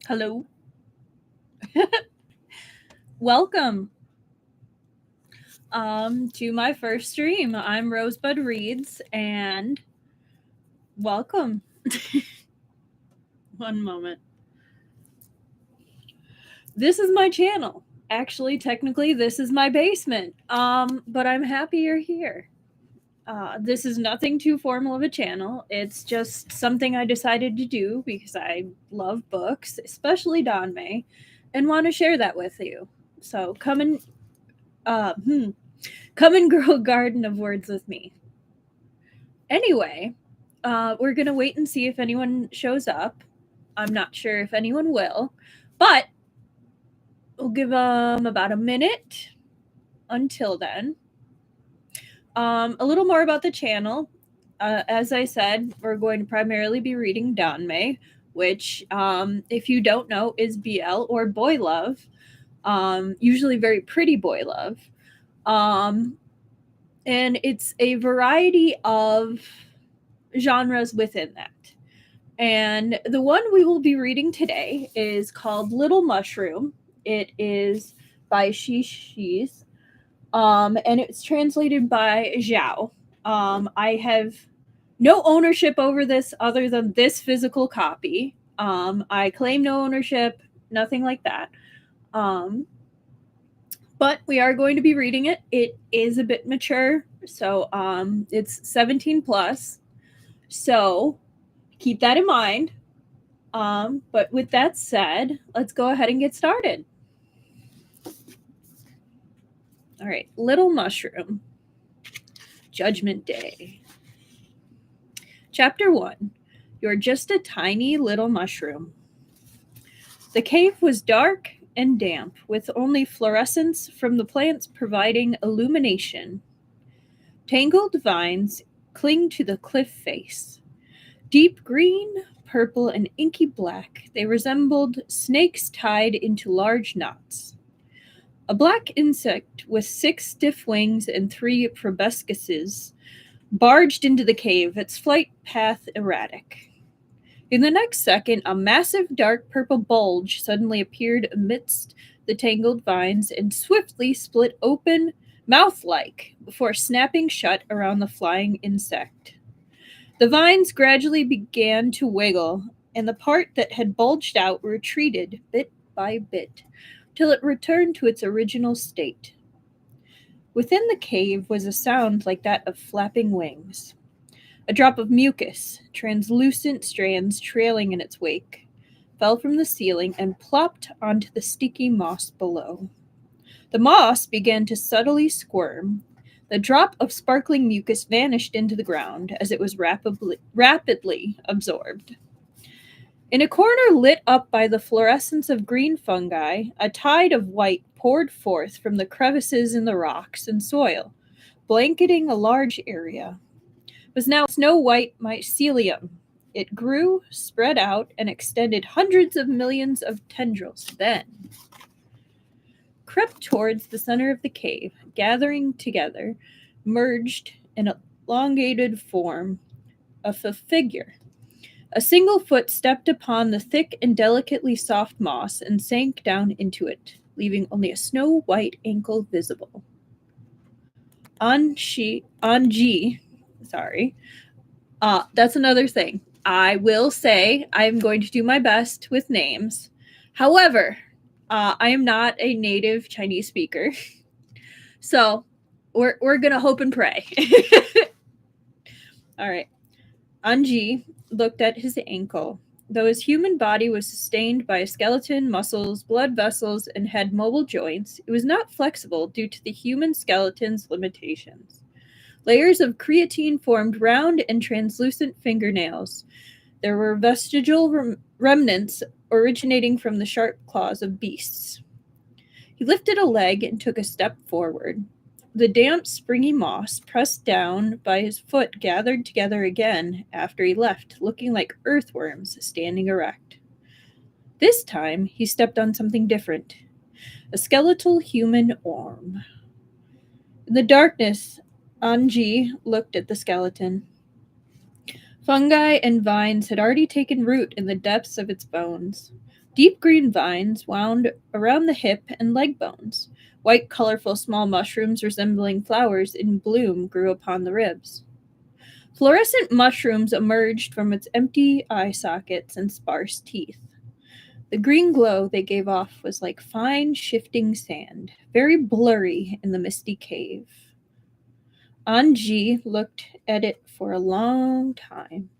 Hello. Welcome to my first stream. I'm Rosebud Reads and welcome. One moment. This is my channel. Actually, technically, this is my basement. But I'm happy you're here. This is nothing too formal of a channel. It's just something I decided to do because I love books, especially Danmei, and want to share that with you. So come and grow a garden of words with me. Anyway, we're gonna wait and see if anyone shows up. I'm not sure if anyone will, but we'll give them about a minute until then. A little more about the channel. As I said, we're going to primarily be reading Danmei, which, if you don't know, is BL or boy love. Usually very pretty boy love. And it's a variety of genres within that. And the one we will be reading today is called Little Mushroom. It is by Shisi, and it's translated by Xiao. I have no ownership over this other than this physical copy. I claim no ownership, nothing like that. But we are going to be reading it. It is a bit mature, so it's 17 plus. So keep that in mind. But with that said, let's go ahead and get started. All right, Little Mushroom. Judgment Day. Chapter 1. You're just a tiny little mushroom. The cave was dark and damp, with only fluorescence from the plants providing illumination. Tangled vines cling to the cliff face. Deep green, purple, and inky black, they resembled snakes tied into large knots. A black insect with 6 stiff wings and 3 proboscises barged into the cave, its flight path erratic. In the next second, a massive dark purple bulge suddenly appeared amidst the tangled vines and swiftly split open, mouth-like, before snapping shut around the flying insect. The vines gradually began to wiggle, and the part that had bulged out retreated bit by bit, till it returned to its original state. Within the cave was a sound like that of flapping wings. A drop of mucus, translucent strands trailing in its wake, fell from the ceiling and plopped onto the sticky moss below. The moss began to subtly squirm. The drop of sparkling mucus vanished into the ground as it was rapidly absorbed. In a corner lit up by the fluorescence of green fungi, a tide of white poured forth from the crevices in the rocks and soil, blanketing a large area. It was now snow-white mycelium. It grew, spread out, and extended hundreds of millions of tendrils, then crept towards the center of the cave, gathering together, merged in elongated form of a figure. A single foot stepped upon the thick and delicately soft moss and sank down into it, leaving only a snow-white ankle visible. Anji, that's another thing. I will say I'm going to do my best with names. However, I am not a native Chinese speaker, so we're gonna hope and pray. All right. Anji looked at his ankle. Though his human body was sustained by a skeleton, muscles, blood vessels, and had mobile joints, it was not flexible due to the human skeleton's limitations. Layers of creatine formed round and translucent fingernails. There were vestigial remnants originating from the sharp claws of beasts. He lifted a leg and took a step forward. The damp, springy moss pressed down by his foot gathered together again after he left, looking like earthworms standing erect. This time, he stepped on something different. A skeletal human arm. In the darkness, Anji looked at the skeleton. Fungi and vines had already taken root in the depths of its bones. Deep green vines wound around the hip and leg bones. White, colorful small mushrooms resembling flowers in bloom grew upon the ribs. Fluorescent mushrooms emerged from its empty eye sockets and sparse teeth. The green glow they gave off was like fine, shifting sand, very blurry in the misty cave. Anji looked at it for a long time.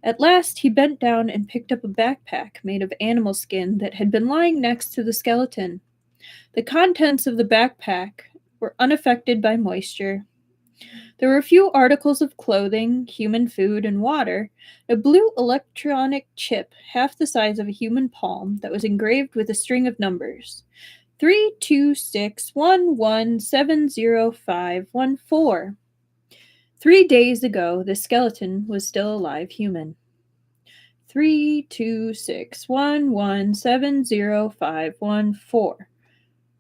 At last, he bent down and picked up a backpack made of animal skin that had been lying next to the skeleton. The contents of the backpack were unaffected by moisture. There were a few articles of clothing, human food, and water, a blue electronic chip half the size of a human palm that was engraved with a string of numbers. 32611705514. 3 days ago, the skeleton was still a live human. 32611705514.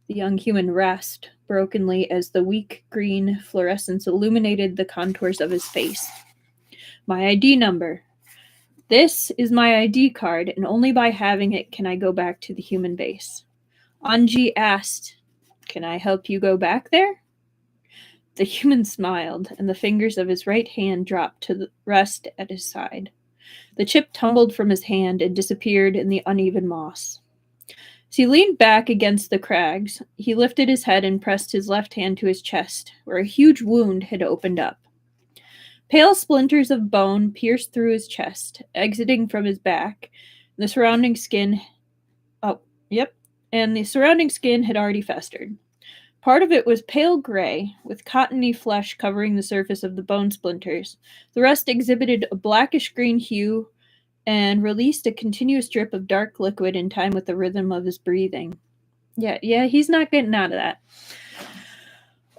The young human rasped brokenly as the weak green fluorescence illuminated the contours of his face. My ID number. This is my ID card, and only by having it can I go back to the human base. Anji asked, "Can I help you go back there?" The human smiled, and the fingers of his right hand dropped to the rest at his side. The chip tumbled from his hand and disappeared in the uneven moss. As he leaned back against the crags, he lifted his head and pressed his left hand to his chest, where a huge wound had opened up. Pale splinters of bone pierced through his chest, exiting from his back. The surrounding skin and the surrounding skin had already festered. Part of it was pale gray, with cottony flesh covering the surface of the bone splinters. The rest exhibited a blackish-green hue and released a continuous drip of dark liquid in time with the rhythm of his breathing. Yeah, he's not getting out of that.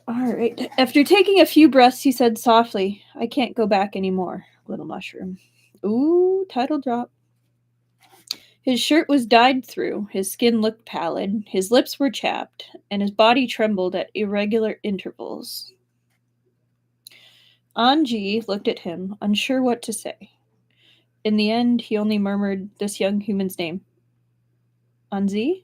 All right. After taking a few breaths, he said softly, "I can't go back anymore, little mushroom." Ooh, title drop. His shirt was dyed through, his skin looked pallid, his lips were chapped, and his body trembled at irregular intervals. Anji looked at him, unsure what to say. In the end, he only murmured this young human's name. Anzi?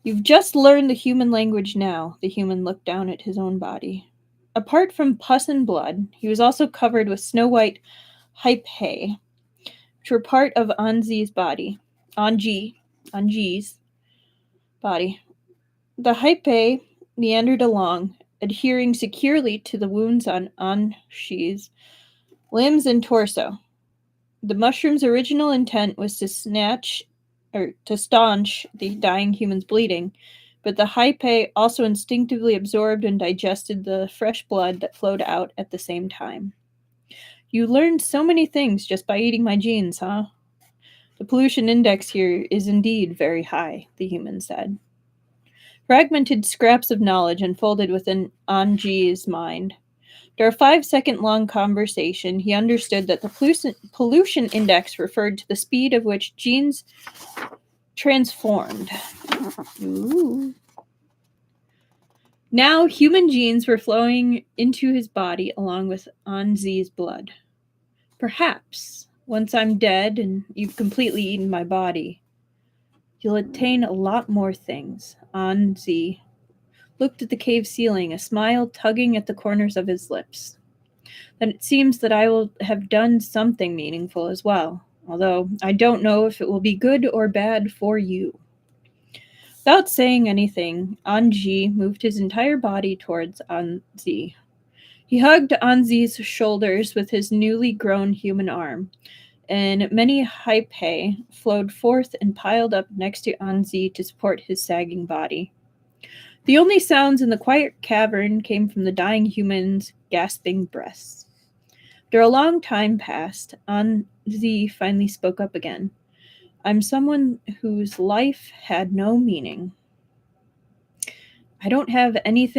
You've just learned the human language now. The human looked down at his own body. Apart from pus and blood, he was also covered with snow-white hypae, which were part of Anji's body. Anji's body. The hypae meandered along, adhering securely to the wounds on Anji's limbs and torso. The mushroom's original intent was to staunch the dying human's bleeding, but the hypae also instinctively absorbed and digested the fresh blood that flowed out at the same time. You learned so many things just by eating my genes, huh? The pollution index here is indeed very high, the human said. Fragmented scraps of knowledge unfolded within Anji's mind. After a 5-second-long conversation, he understood that the pollution index referred to the speed of which genes transformed. Ooh. Now, human genes were flowing into his body along with Anzi's blood. Perhaps, once I'm dead and you've completely eaten my body, you'll attain a lot more things. Anzi looked at the cave ceiling, a smile tugging at the corners of his lips. Then it seems that I will have done something meaningful as well, although I don't know if it will be good or bad for you. Without saying anything, Anji moved his entire body towards Anzi. He hugged Anzi's shoulders with his newly grown human arm, and many hypae flowed forth and piled up next to Anzi to support his sagging body. The only sounds in the quiet cavern came from the dying human's gasping breaths. After a long time passed, Anzi finally spoke up again. I'm someone whose life had no meaning. I don't have any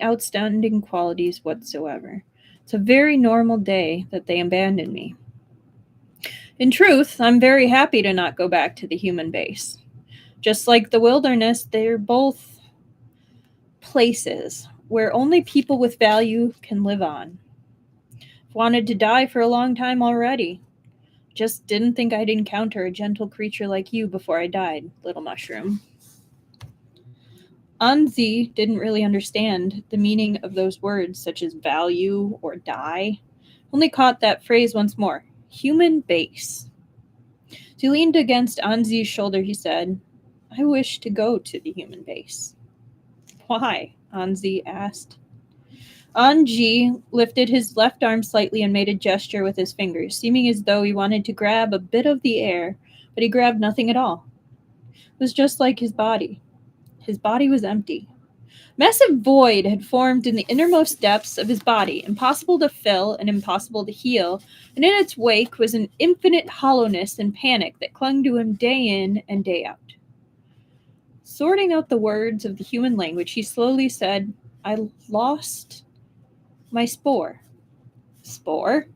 outstanding qualities whatsoever. It's a very normal day that they abandoned me. In truth, I'm very happy to not go back to the human base. Just like the wilderness, they're both places where only people with value can live on. wanted to die for a long time already. Just didn't think I'd encounter a gentle creature like you before I died, little mushroom. Anzi didn't really understand the meaning of those words, such as value or die. Only caught that phrase once more. Human base. As he leaned against Anzi's shoulder, he said, I wish to go to the human base. Why? Anzi asked. Anji lifted his left arm slightly and made a gesture with his fingers, seeming as though he wanted to grab a bit of the air, but he grabbed nothing at all. It was just like his body. His body was empty. Massive void had formed in the innermost depths of his body, impossible to fill and impossible to heal, and in its wake was an infinite hollowness and panic that clung to him day in and day out. Sorting out the words of the human language, he slowly said, I lost my spore. Spore?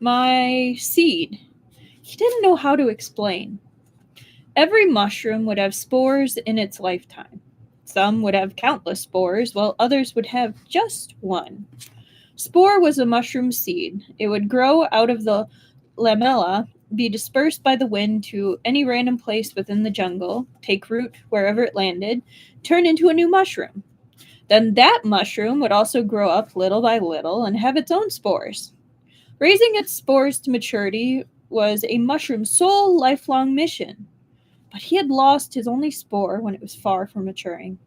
My seed. He didn't know how to explain. Every mushroom would have spores in its lifetime. Some would have countless spores, while others would have just one. Spore was a mushroom seed. It would grow out of the lamella, be dispersed by the wind to any random place within the jungle, take root wherever it landed, turn into a new mushroom. Then that mushroom would also grow up little by little and have its own spores. Raising its spores to maturity was a mushroom's sole lifelong mission. But he had lost his only spore when it was far from maturing.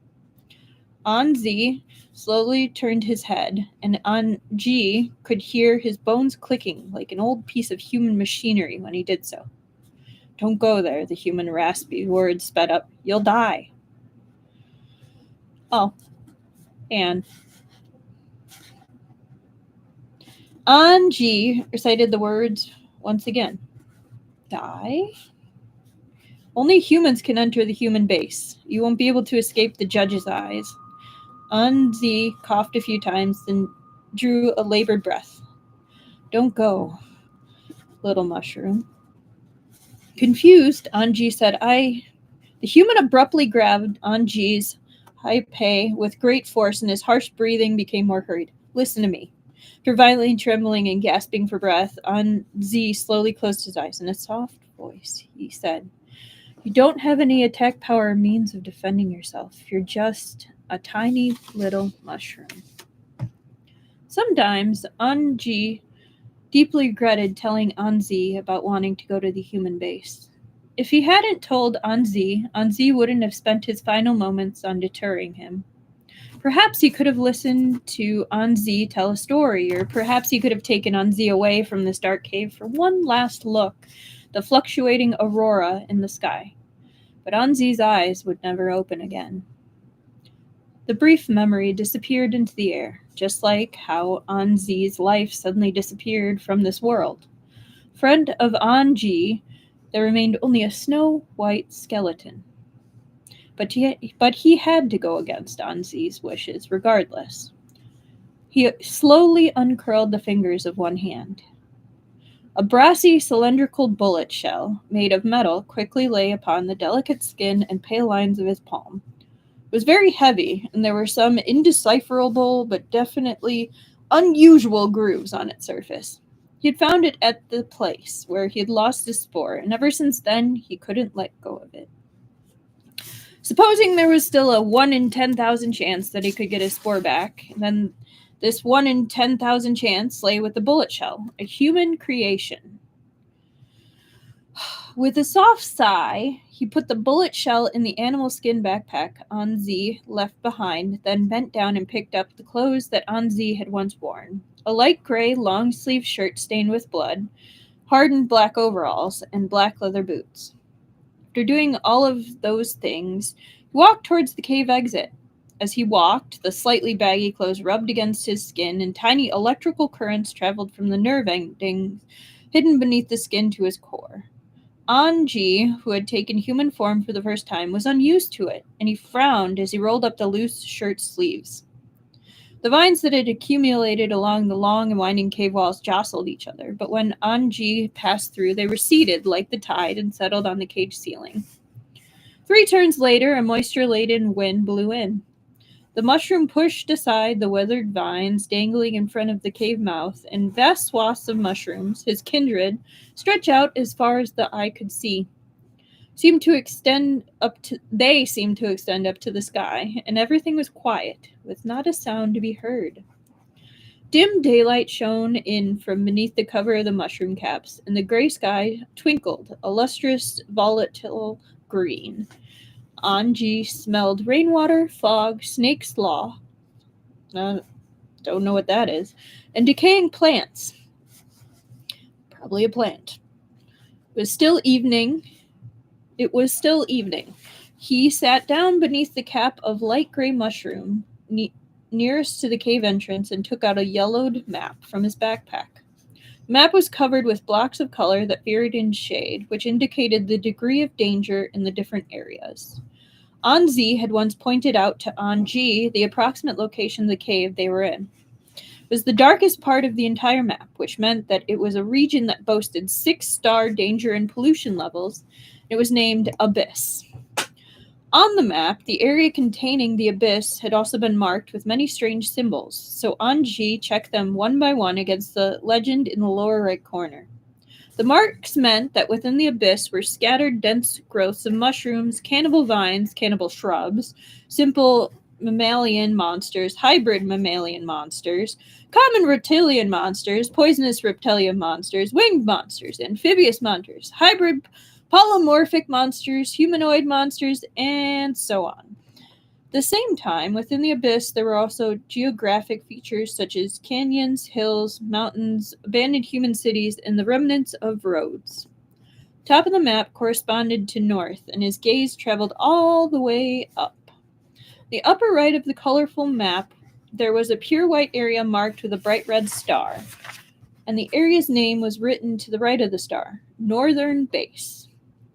Anzi slowly turned his head, and Anji could hear his bones clicking like an old piece of human machinery when he did so. Don't go there, the human raspy words sped up. You'll die. Oh, and Anji recited the words once again. Die? Only humans can enter the human base. You won't be able to escape the judge's eyes. Anzi coughed a few times, then drew a labored breath. Don't go, little mushroom. Confused, Anji said, The human abruptly grabbed Anji's high pay with great force, and his harsh breathing became more hurried. Listen to me. After violently trembling and gasping for breath, Anzi slowly closed his eyes. In a soft voice, he said, You don't have any attack power or means of defending yourself. You're just a tiny little mushroom. Sometimes Anji deeply regretted telling Anzi about wanting to go to the human base. If he hadn't told Anzi, Anzi wouldn't have spent his final moments on deterring him. Perhaps he could have listened to Anzi tell a story, or perhaps he could have taken Anzi away from this dark cave for one last look, the fluctuating aurora in the sky. But Anzi's eyes would never open again. The brief memory disappeared into the air, just like how Anzi's life suddenly disappeared from this world. Friend of Anji, there remained only a snow-white skeleton. But he had to go against Anzi's wishes, regardless. He slowly uncurled the fingers of one hand. A brassy, cylindrical bullet shell, made of metal, quickly lay upon the delicate skin and pale lines of his palm. It was very heavy, and there were some indecipherable but definitely unusual grooves on its surface. He had found it at the place where he had lost his spore, and ever since then he couldn't let go of it. Supposing there was still a 1 in 10,000 chance that he could get his spore back, then this 1 in 10,000 chance lay with the bullet shell, a human creation. With a soft sigh, he put the bullet shell in the animal skin backpack Anzi left behind, then bent down and picked up the clothes that Anzi had once worn. A light gray long-sleeved shirt stained with blood, hardened black overalls, and black leather boots. After doing all of those things, he walked towards the cave exit. As he walked, the slightly baggy clothes rubbed against his skin, and tiny electrical currents traveled from the nerve endings hidden beneath the skin to his core. Anji, who had taken human form for the first time, was unused to it, and he frowned as he rolled up the loose shirt sleeves. The vines that had accumulated along the long and winding cave walls jostled each other, but when Anji passed through, they receded like the tide and settled on the cage ceiling. 3 turns later, a moisture-laden wind blew in. The mushroom pushed aside the withered vines dangling in front of the cave mouth, and vast swaths of mushrooms, his kindred, stretched out as far as the eye could see. They seemed to extend up to the sky, and everything was quiet, with not a sound to be heard. Dim daylight shone in from beneath the cover of the mushroom caps, and the gray sky twinkled, a lustrous, volatile green. Anji smelled rainwater, fog, snake slaw. Don't know what that is. And decaying plants. Probably a plant. It was still evening. He sat down beneath the cap of light gray mushroom nearest to the cave entrance and took out a yellowed map from his backpack. The map was covered with blocks of color that varied in shade, which indicated the degree of danger in the different areas. Anzi had once pointed out to Anji the approximate location of the cave they were in. It was the darkest part of the entire map, which meant that it was a region that boasted 6-star danger and pollution levels. It was named Abyss. On the map, the area containing the abyss had also been marked with many strange symbols, so Anji checked them one by one against the legend in the lower right corner. The marks meant that within the abyss were scattered dense growths of mushrooms, cannibal vines, cannibal shrubs, simple mammalian monsters, hybrid mammalian monsters, common reptilian monsters, poisonous reptilian monsters, winged monsters, amphibious monsters, hybrid polymorphic monsters, humanoid monsters, and so on. At the same time, within the abyss, there were also geographic features such as canyons, hills, mountains, abandoned human cities, and the remnants of roads. Top of the map corresponded to north, and his gaze traveled all the way up. The upper right of the colorful map, there was a pure white area marked with a bright red star, and the area's name was written to the right of the star, Northern Base.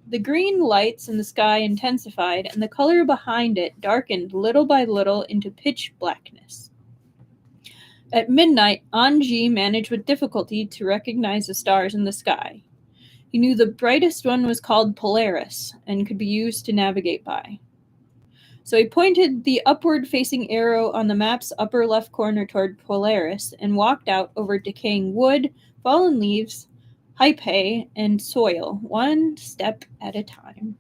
The green lights in the sky intensified, and the color behind it darkened little by little into pitch blackness. At midnight, Anji managed with difficulty to recognize the stars in the sky. He knew the brightest one was called Polaris and could be used to navigate by. So he pointed the upward-facing arrow on the map's upper left corner toward Polaris and walked out over decaying wood, fallen leaves, hypae, and soil, one step at a time.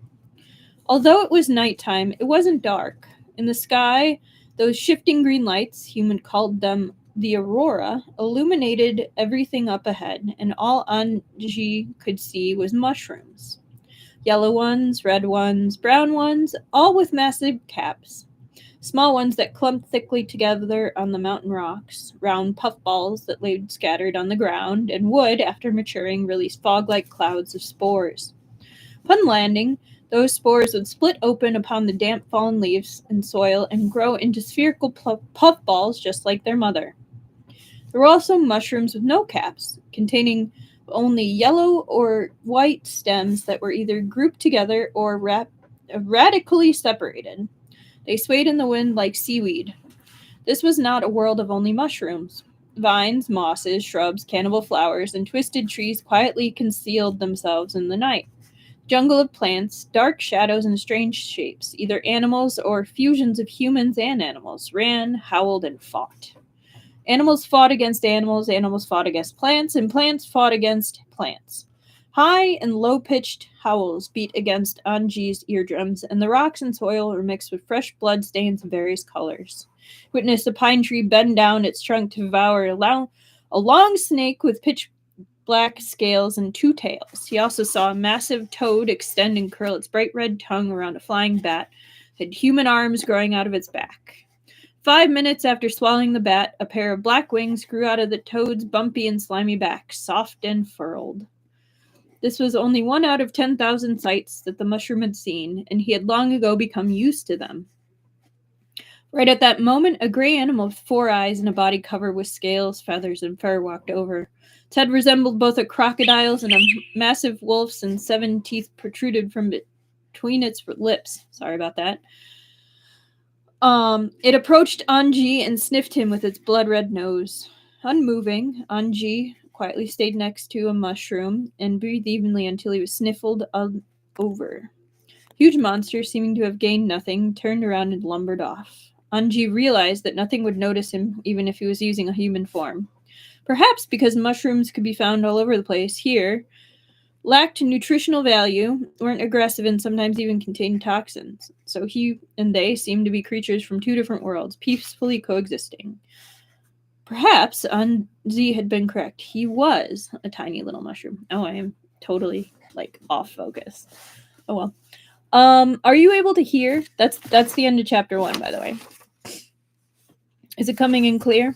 Although it was nighttime, it wasn't dark. In the sky, those shifting green lights, human called them the aurora, illuminated everything up ahead, and all Anji could see was mushrooms. Yellow ones, red ones, brown ones, all with massive caps. Small ones that clumped thickly together on the mountain rocks, round puffballs that lay scattered on the ground, and would, after maturing, release fog-like clouds of spores. Upon landing, those spores would split open upon the damp fallen leaves and soil and grow into spherical puffballs just like their mother. There were also mushrooms with no caps, containing only yellow or white stems that were either grouped together or radically separated. They swayed in the wind like seaweed. This was not a world of only mushrooms. Vines, mosses, shrubs, cannibal flowers, and twisted trees quietly concealed themselves in the night. Jungle of plants, dark shadows, and strange shapes, either animals or fusions of humans and animals, ran, howled, and fought. Animals fought against animals fought against plants, and plants fought against plants. High and low-pitched howls beat against Anji's eardrums, and the rocks and soil were mixed with fresh blood stains of various colors. Witnessed a pine tree bend down its trunk to devour a long snake with pitch black scales and 2 tails. He also saw a massive toad extend and curl its bright red tongue around a flying bat that had human arms growing out of its back. 5 minutes after swallowing the bat, a pair of black wings grew out of the toad's bumpy and slimy back, soft and furled. This was only 1 out of 10,000 sights that the mushroom had seen, and he had long ago become used to them. Right at that moment, a gray animal with 4 eyes and a body covered with scales, feathers, and fur walked over. Its head resembled both a crocodile's and a massive wolf's, and 7 teeth protruded from between its lips. Sorry about that. It approached Anji and sniffed him with its blood-red nose. Unmoving, Anji quietly stayed next to a mushroom and breathed evenly until he was sniffled over. Huge monster, seeming to have gained nothing, turned around and lumbered off. Anji realized that nothing would notice him even if he was using a human form. Perhaps because mushrooms could be found all over the place, here lacked nutritional value, weren't aggressive, and sometimes even contained toxins. So he and they seemed to be creatures from two different worlds, peacefully coexisting. Perhaps Anzi had been correct. He was a tiny little mushroom. Oh, I am totally off focus. Oh well. Are you able to hear? That's the end of chapter 1, by the way. Is it coming in clear?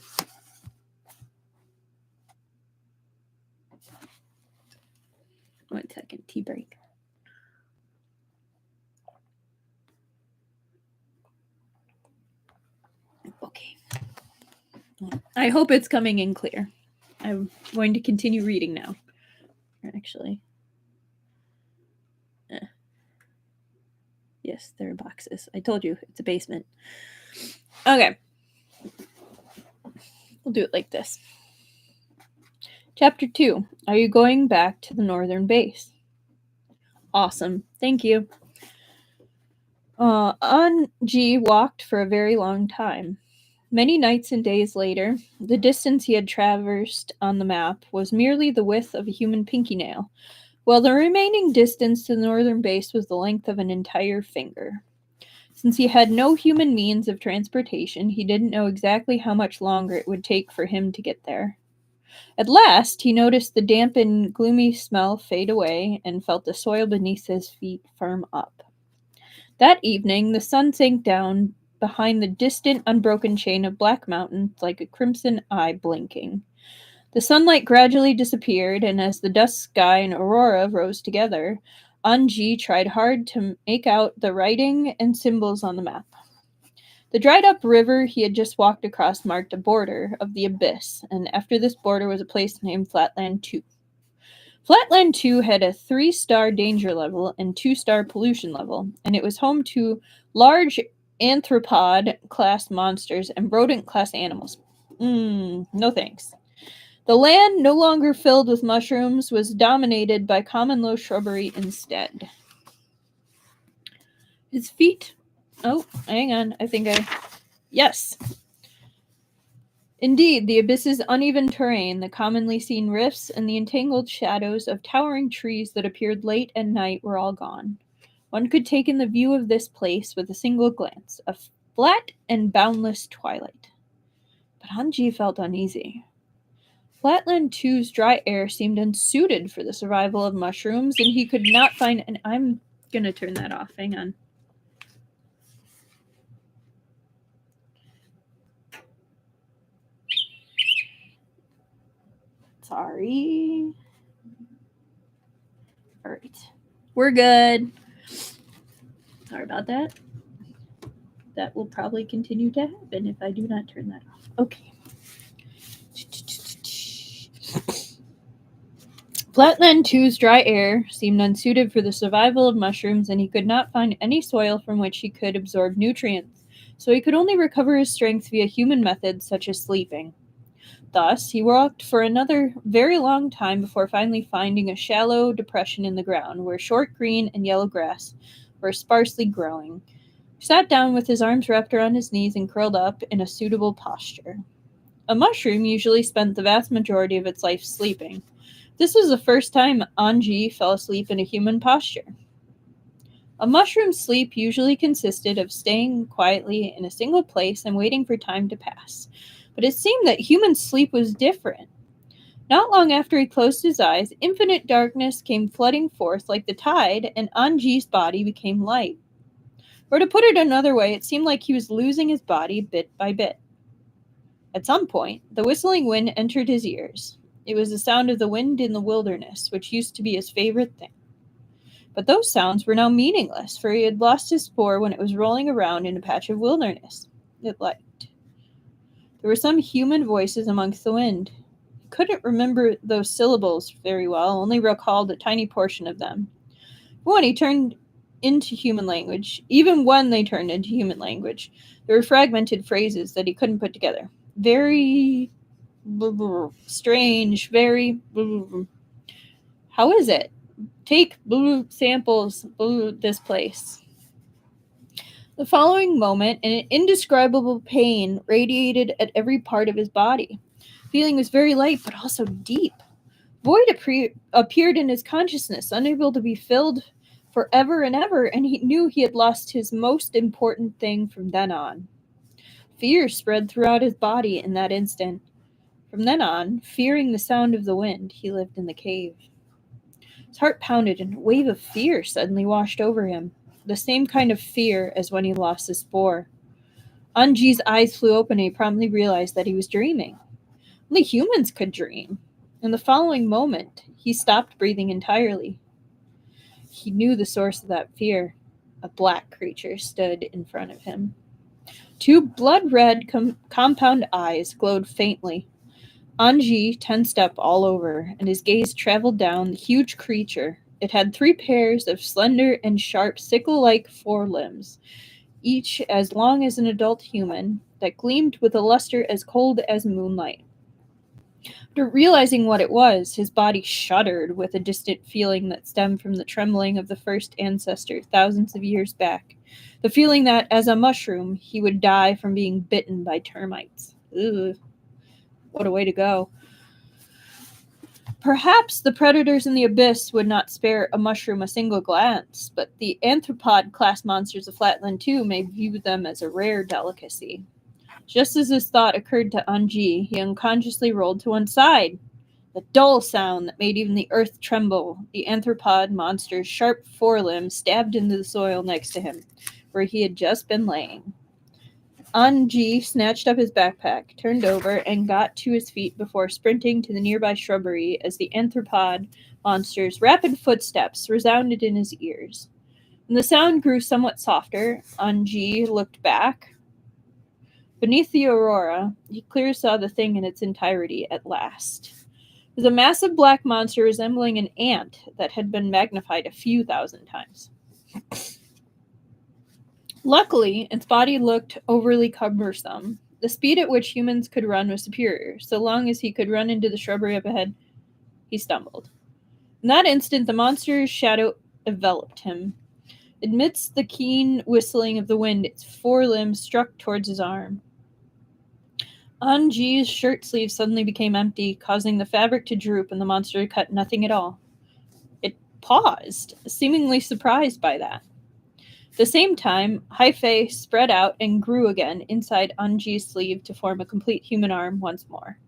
One second, tea break. Okay. I hope it's coming in clear. I'm going to continue reading now. Actually. Yes, there are boxes. I told you, it's a basement. Okay. We'll do it like this. Chapter 2. Are you going back to the northern base? Awesome. Thank you. Anji walked for a very long time. Many nights and days later, the distance he had traversed on the map was merely the width of a human pinky nail, while the remaining distance to the northern base was the length of an entire finger. Since he had no human means of transportation, he didn't know exactly how much longer it would take for him to get there. At last, he noticed the damp and gloomy smell fade away and felt the soil beneath his feet firm up. That evening, the sun sank down behind the distant, unbroken chain of black mountains like a crimson eye blinking. The sunlight gradually disappeared, and as the dusk sky and aurora rose together, Anji tried hard to make out the writing and symbols on the map. The dried-up river he had just walked across marked a border of the abyss, and after this border was a place named Flatland 2. Flatland 2 had a 3-star danger level and 2-star pollution level, and it was home to large arthropod-class monsters and rodent-class animals. No thanks. The land, no longer filled with mushrooms, was dominated by common low shrubbery instead. His feet... Oh, hang on. Yes. Indeed, the abyss's uneven terrain, the commonly seen rifts, and the entangled shadows of towering trees that appeared late at night were all gone. One could take in the view of this place with a single glance, a flat and boundless twilight. But Hanji felt uneasy. Flatland 2's dry air seemed unsuited for the survival of mushrooms, and he could not find... And I'm going to turn that off. Hang on. Sorry. All right. We're good. Sorry about that. That will probably continue to happen if I do not turn that off. Okay. Flatland 2's dry air seemed unsuited for the survival of mushrooms, and he could not find any soil from which he could absorb nutrients, so he could only recover his strength via human methods such as sleeping. Thus, he walked for another very long time before finally finding a shallow depression in the ground, where short green and yellow grass were sparsely growing. He sat down with his arms wrapped around his knees and curled up in a suitable posture. A mushroom usually spent the vast majority of its life sleeping. This was the first time Anji fell asleep in a human posture. A mushroom's sleep usually consisted of staying quietly in a single place and waiting for time to pass. But it seemed that human sleep was different. Not long after he closed his eyes, infinite darkness came flooding forth like the tide, and Anji's body became light. Or to put it another way, it seemed like he was losing his body bit by bit. At some point, the whistling wind entered his ears. It was the sound of the wind in the wilderness, which used to be his favorite thing. But those sounds were now meaningless, for he had lost his spoor when it was rolling around in a patch of wilderness. It liked. There were some human voices amongst the wind. He couldn't remember those syllables very well, only recalled a tiny portion of them. But when he turned into human language, even when they turned into human language, there were fragmented phrases that he couldn't put together. Very strange, very... How is it? Take samples, this place. The following moment, an indescribable pain radiated at every part of his body. The feeling was very light, but also deep. Void appeared in his consciousness, unable to be filled forever and ever, and he knew he had lost his most important thing from then on. Fear spread throughout his body in that instant. From then on, fearing the sound of the wind, he lived in the cave. His heart pounded, and a wave of fear suddenly washed over him. The same kind of fear as when he lost his spore. Anji's eyes flew open, and he promptly realized that he was dreaming. Only humans could dream. In the following moment, he stopped breathing entirely. He knew the source of that fear. A black creature stood in front of him. Two blood-red compound eyes glowed faintly. Anji tensed up all over, and his gaze traveled down the huge creature. It had 3 pairs of slender and sharp sickle-like forelimbs, each as long as an adult human, that gleamed with a luster as cold as moonlight. After realizing what it was, his body shuddered with a distant feeling that stemmed from the trembling of the first ancestor thousands of years back. The feeling that, as a mushroom, he would die from being bitten by termites. Ugh. What a way to go. Perhaps the predators in the abyss would not spare a mushroom a single glance, but the anthropod-class monsters of Flatland 2 may view them as a rare delicacy. Just as his thought occurred to Anji, he unconsciously rolled to one side. The dull sound that made even the earth tremble. The anthropod monster's sharp forelimbs stabbed into the soil next to him, where he had just been laying. Anji snatched up his backpack, turned over, and got to his feet before sprinting to the nearby shrubbery as the anthropod monster's rapid footsteps resounded in his ears. When the sound grew somewhat softer, Anji looked back. Beneath the aurora, he clearly saw the thing in its entirety at last. It was a massive black monster resembling an ant that had been magnified a few thousand times. Luckily, its body looked overly cumbersome. The speed at which humans could run was superior. So long as he could run into the shrubbery up ahead, he stumbled. In that instant, the monster's shadow enveloped him. Amidst the keen whistling of the wind, its forelimbs struck towards his arm. Anji's shirt sleeve suddenly became empty, causing the fabric to droop and the monster to cut nothing at all. It paused, seemingly surprised by that. At the same time, Haifei spread out and grew again inside Anji's sleeve to form a complete human arm once more.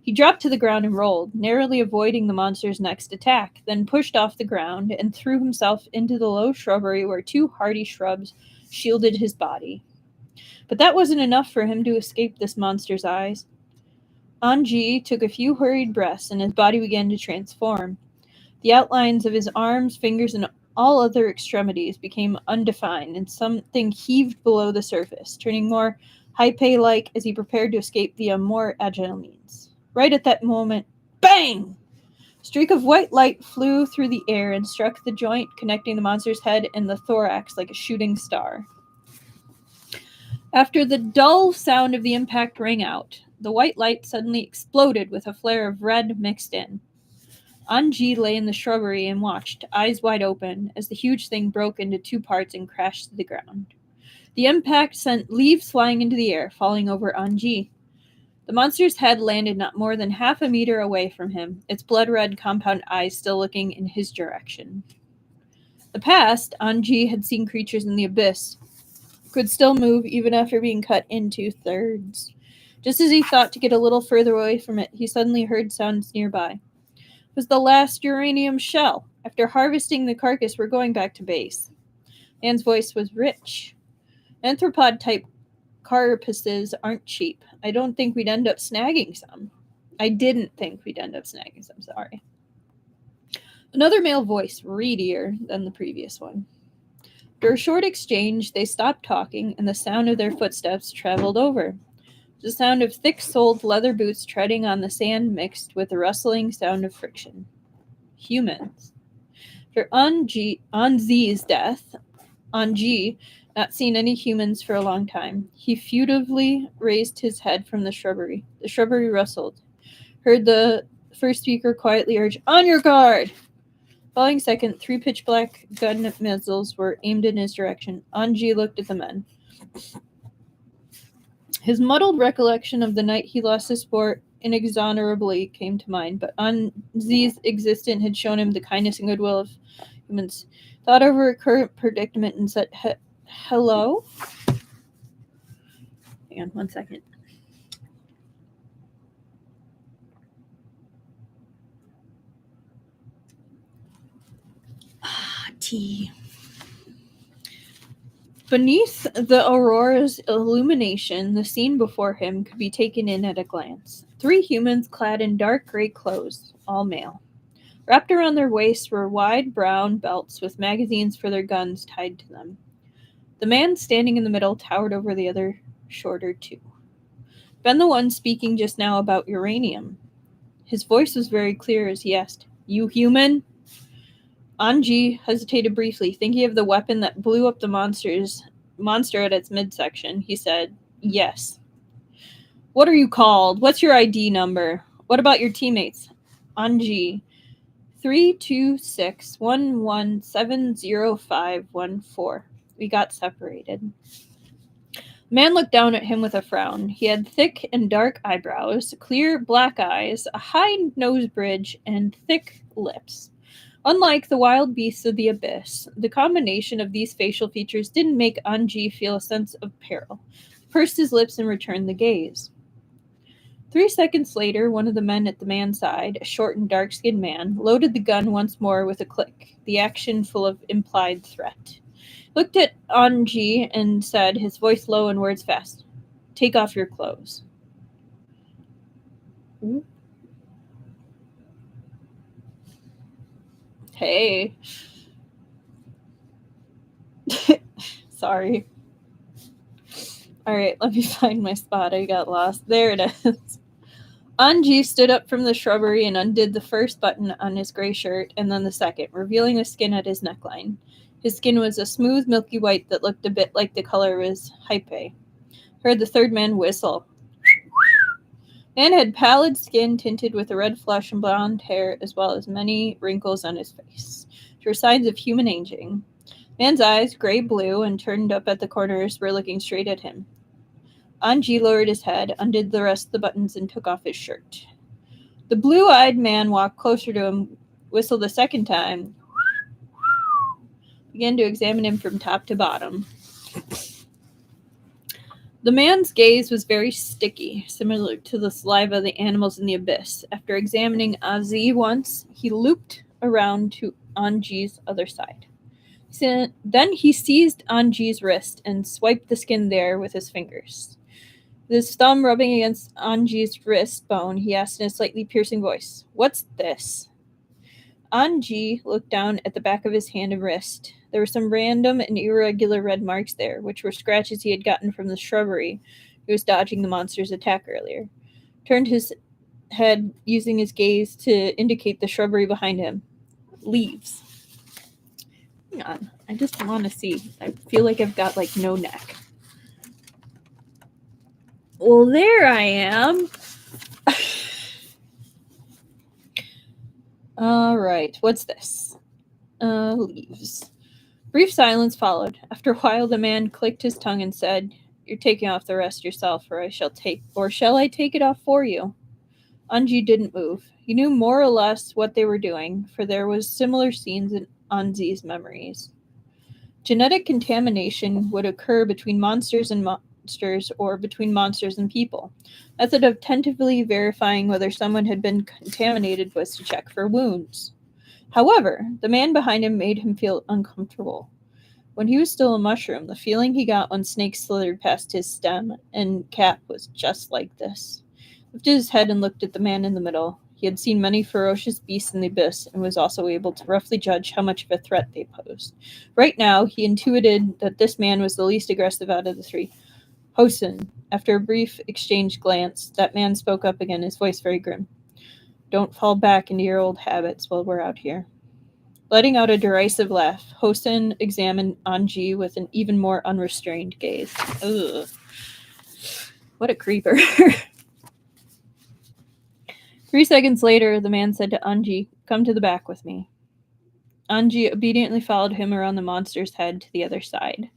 He dropped to the ground and rolled, narrowly avoiding the monster's next attack, then pushed off the ground and threw himself into the low shrubbery where 2 hardy shrubs shielded his body. But that wasn't enough for him to escape this monster's eyes. Anji took a few hurried breaths and his body began to transform. The outlines of his arms, fingers, and all other extremities became undefined, and something heaved below the surface, turning more Haipei-like as he prepared to escape via more agile means. Right at that moment, bang! A streak of white light flew through the air and struck the joint connecting the monster's head and the thorax like a shooting star. After the dull sound of the impact rang out, the white light suddenly exploded with a flare of red mixed in. Anji lay in the shrubbery and watched, eyes wide open, as the huge thing broke into 2 parts and crashed to the ground. The impact sent leaves flying into the air, falling over Anji. The monster's head landed not more than half a meter away from him, its blood-red compound eyes still looking in his direction. In the past, Anji had seen creatures in the abyss, could still move even after being cut into thirds. Just as he thought to get a little further away from it, he suddenly heard sounds nearby. It was the last uranium shell. After harvesting the carcass, we're going back to base. Anne's voice was rich. Anthropod-type carapaces aren't cheap. I don't think we'd end up snagging some. I didn't think we'd end up snagging some, sorry. Another male voice, readier than the previous one. After a short exchange, they stopped talking, and the sound of their footsteps traveled over. The sound of thick-soled leather boots treading on the sand mixed with the rustling sound of friction. Humans. After Anzi's death, Anji, not seen any humans for a long time, he furtively raised his head from the shrubbery. The shrubbery rustled. Heard the first speaker quietly urge, "On your guard!" Following second, 3 pitch-black gun muzzles were aimed in his direction. Anji looked at the men. His muddled recollection of the night he lost his sport inexorably came to mind, but Anzi's existence had shown him the kindness and goodwill of humans. Thought over a current predicament and said, hello? Hang on 1 second. Tea. Beneath the aurora's illumination, the scene before him could be taken in at a glance. 3 humans clad in dark gray clothes, all male. Wrapped around their waists were wide brown belts with magazines for their guns tied to them. The man standing in the middle towered over the other, shorter 2. Been the one speaking just now about uranium. His voice was very clear as he asked, "You human?" Anji hesitated briefly, thinking of the weapon that blew up the monster at its midsection. He said, "Yes." "What are you called? What's your ID number? What about your teammates?" "Anji, 32611705114. We got separated." The man looked down at him with a frown. He had thick and dark eyebrows, clear black eyes, a high nose bridge, and thick lips. Unlike the wild beasts of the abyss, the combination of these facial features didn't make Anji feel a sense of peril. He pursed his lips and returned the gaze. 3 seconds later, one of the men at the man's side, a short and dark-skinned man, loaded the gun once more with a click, the action full of implied threat. Looked at Anji and said, his voice low and words fast, "Take off your clothes." Ooh. Hey. Sorry. Alright, let me find my spot. I got lost. There it is. Anji stood up from the shrubbery and undid the first button on his gray shirt and then the second, revealing the skin at his neckline. His skin was a smooth, milky white that looked a bit like the color of his hype. Heard the third man whistle. Man had pallid skin tinted with a red flesh and blonde hair, as well as many wrinkles on his face, which were signs of human aging. Man's eyes, gray-blue and turned up at the corners, were looking straight at him. Anji lowered his head, undid the rest of the buttons, and took off his shirt. The blue-eyed man walked closer to him, whistled a second time, began to examine him from top to bottom. The man's gaze was very sticky, similar to the saliva of the animals in the abyss. After examining Azi once, he looped around to Anji's other side. Then he seized Anji's wrist and swiped the skin there with his fingers. With his thumb rubbing against Anji's wrist bone, he asked in a slightly piercing voice, "What's this?" Anji looked down at the back of his hand and wrist. There were some random and irregular red marks there, which were scratches he had gotten from the shrubbery he was dodging the monster's attack earlier. Turned his head, using his gaze to indicate the shrubbery behind him. Leaves. Hang on. I just want to see. I feel like I've got, no neck. Well, there I am. All right. What's this? Leaves. Brief silence followed. After a while, the man clicked his tongue and said, "You're taking off the rest yourself, or shall I take it off for you?" Anji didn't move. He knew more or less what they were doing, for there was similar scenes in Anzi's memories. Genetic contamination would occur between monsters and monsters, or between monsters and people. Method of tentatively verifying whether someone had been contaminated was to check for wounds. However, the man behind him made him feel uncomfortable. When he was still a mushroom, the feeling he got when snakes slithered past his stem and cap was just like this. He lifted his head and looked at the man in the middle. He had seen many ferocious beasts in the abyss and was also able to roughly judge how much of a threat they posed. Right now, he intuited that this man was the least aggressive out of the 3. "Hosen." After a brief exchanged glance, that man spoke up again, his voice very grim. "Don't fall back into your old habits while we're out here." Letting out a derisive laugh, Hosen examined Anji with an even more unrestrained gaze. Ugh. What a creeper. 3 seconds later, the man said to Anji, "Come to the back with me." Anji obediently followed him around the monster's head to the other side.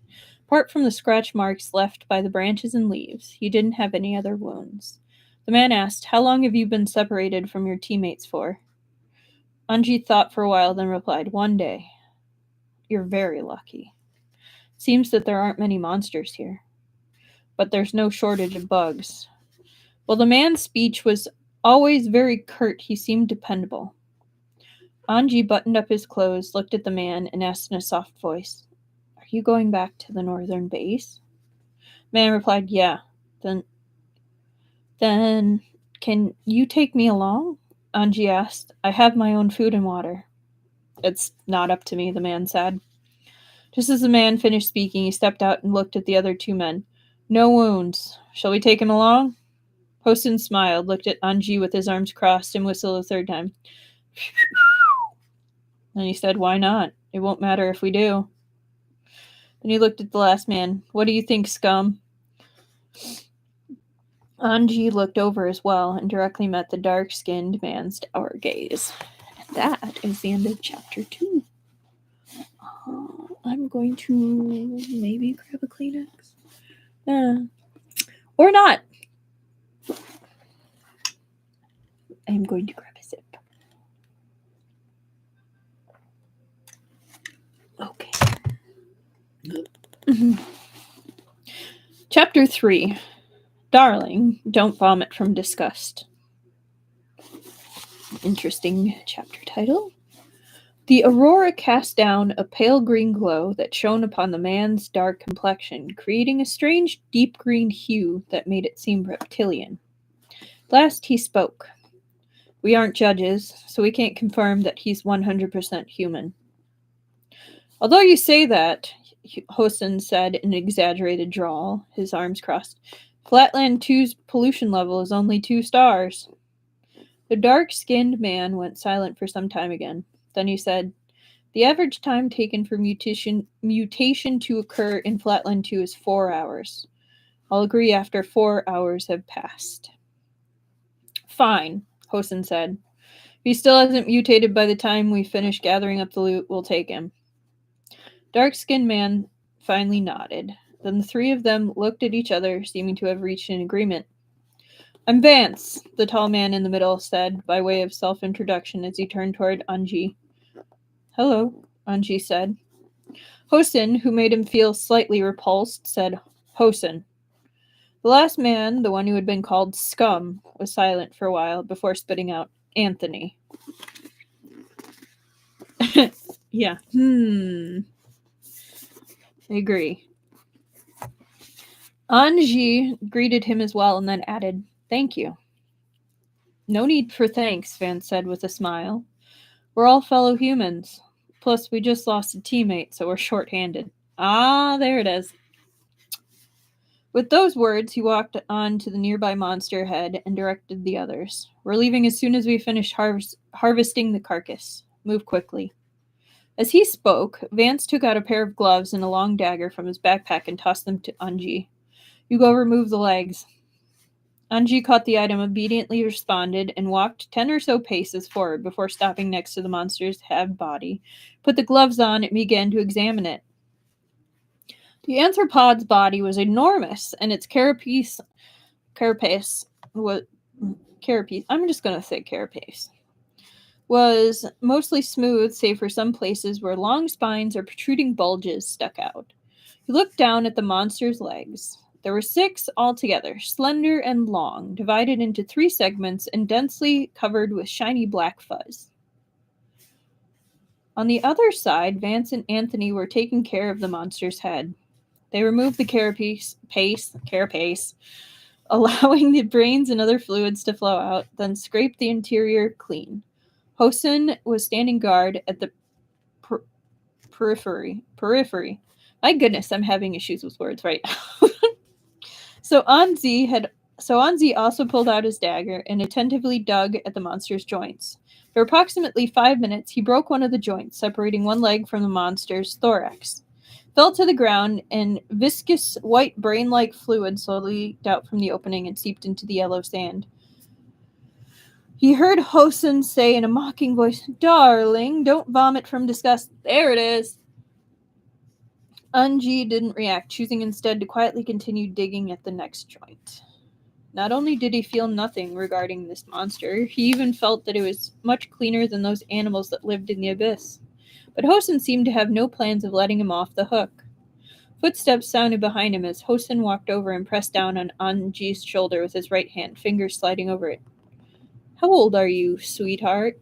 Apart from the scratch marks left by the branches and leaves, he didn't have any other wounds. The man asked, "How long have you been separated from your teammates for?" Anji thought for a while, then replied, "1 day." "You're very lucky. Seems that there aren't many monsters here. But there's no shortage of bugs." While the man's speech was always very curt, he seemed dependable. Anji buttoned up his clothes, looked at the man, and asked in a soft voice, "Are you going back to the northern base?" The man replied, "Yeah." Then, can you take me along?" Anji asked. "I have my own food and water." "It's not up to me," the man said. Just as the man finished speaking, he stepped out and looked at the other two men. "No wounds. Shall we take him along?" Hosen smiled, looked at Anji with his arms crossed, and whistled a third time. Then he said, "Why not? It won't matter if we do." Then he looked at the last man. "What do you think, scum?" Anji looked over as well and directly met the dark-skinned man's dour gaze. And that is the end of chapter 2. I'm going to maybe grab a Kleenex. Or not. I'm going to grab a sip. Okay. Chapter 3. Darling, don't vomit from disgust. Interesting chapter title. The aurora cast down a pale green glow that shone upon the man's dark complexion, creating a strange deep green hue that made it seem reptilian. Last he spoke. "We aren't judges, so we can't confirm that he's 100% human." "Although you say that," Hosen said in an exaggerated drawl, his arms crossed, "Flatland 2's pollution level is only 2 stars. The dark-skinned man went silent for some time again. Then he said, "The average time taken for mutation to occur in Flatland 2 is 4 hours. I'll agree after 4 hours have passed." "Fine," Hosen said. "If he still hasn't mutated by the time we finish gathering up the loot, we'll take him." Dark-skinned man finally nodded. Then the three of them looked at each other, seeming to have reached an agreement. "I'm Vance," the tall man in the middle said, by way of self-introduction as he turned toward Anji. "Hello," Anji said. Hosen, who made him feel slightly repulsed, said, "Hosen." The last man, the one who had been called Scum, was silent for a while before spitting out, "Anthony." Yeah. I agree. Anji greeted him as well and then added, "Thank you." "No need for thanks," Vance said with a smile. "We're all fellow humans. Plus, we just lost a teammate, so we're short-handed." Ah, there it is. With those words, he walked on to the nearby monster head and directed the others. "We're leaving as soon as we finish harvesting the carcass. Move quickly." As he spoke, Vance took out a pair of gloves and a long dagger from his backpack and tossed them to Anji. "You go remove the legs." Anji caught the item, obediently responded, and walked 10 or so paces forward before stopping next to the monster's head body, put the gloves on, and began to examine it. The anthropod's body was enormous, and its carapace was mostly smooth, save for some places where long spines or protruding bulges stuck out. He looked down at the monster's legs. There were 6 altogether, slender and long, divided into 3 segments and densely covered with shiny black fuzz. On the other side, Vance and Anthony were taking care of the monster's head. They removed the carapace, allowing the brains and other fluids to flow out, then scraped the interior clean. Hosen was standing guard at the periphery. My goodness, I'm having issues with words right now. So Anzi also pulled out his dagger and attentively dug at the monster's joints. For approximately 5 minutes, he broke one of the joints, separating one leg from the monster's thorax. Fell to the ground, and viscous, white, brain-like fluid slowly leaked out from the opening and seeped into the yellow sand. He heard Hosen say in a mocking voice, "Darling, don't vomit from disgust." There it is. Anji didn't react, choosing instead to quietly continue digging at the next joint. Not only did he feel nothing regarding this monster, he even felt that it was much cleaner than those animals that lived in the abyss. But Hosen seemed to have no plans of letting him off the hook. Footsteps sounded behind him as Hosen walked over and pressed down on Anji's shoulder with his right hand, fingers sliding over it. "How old are you, sweetheart?"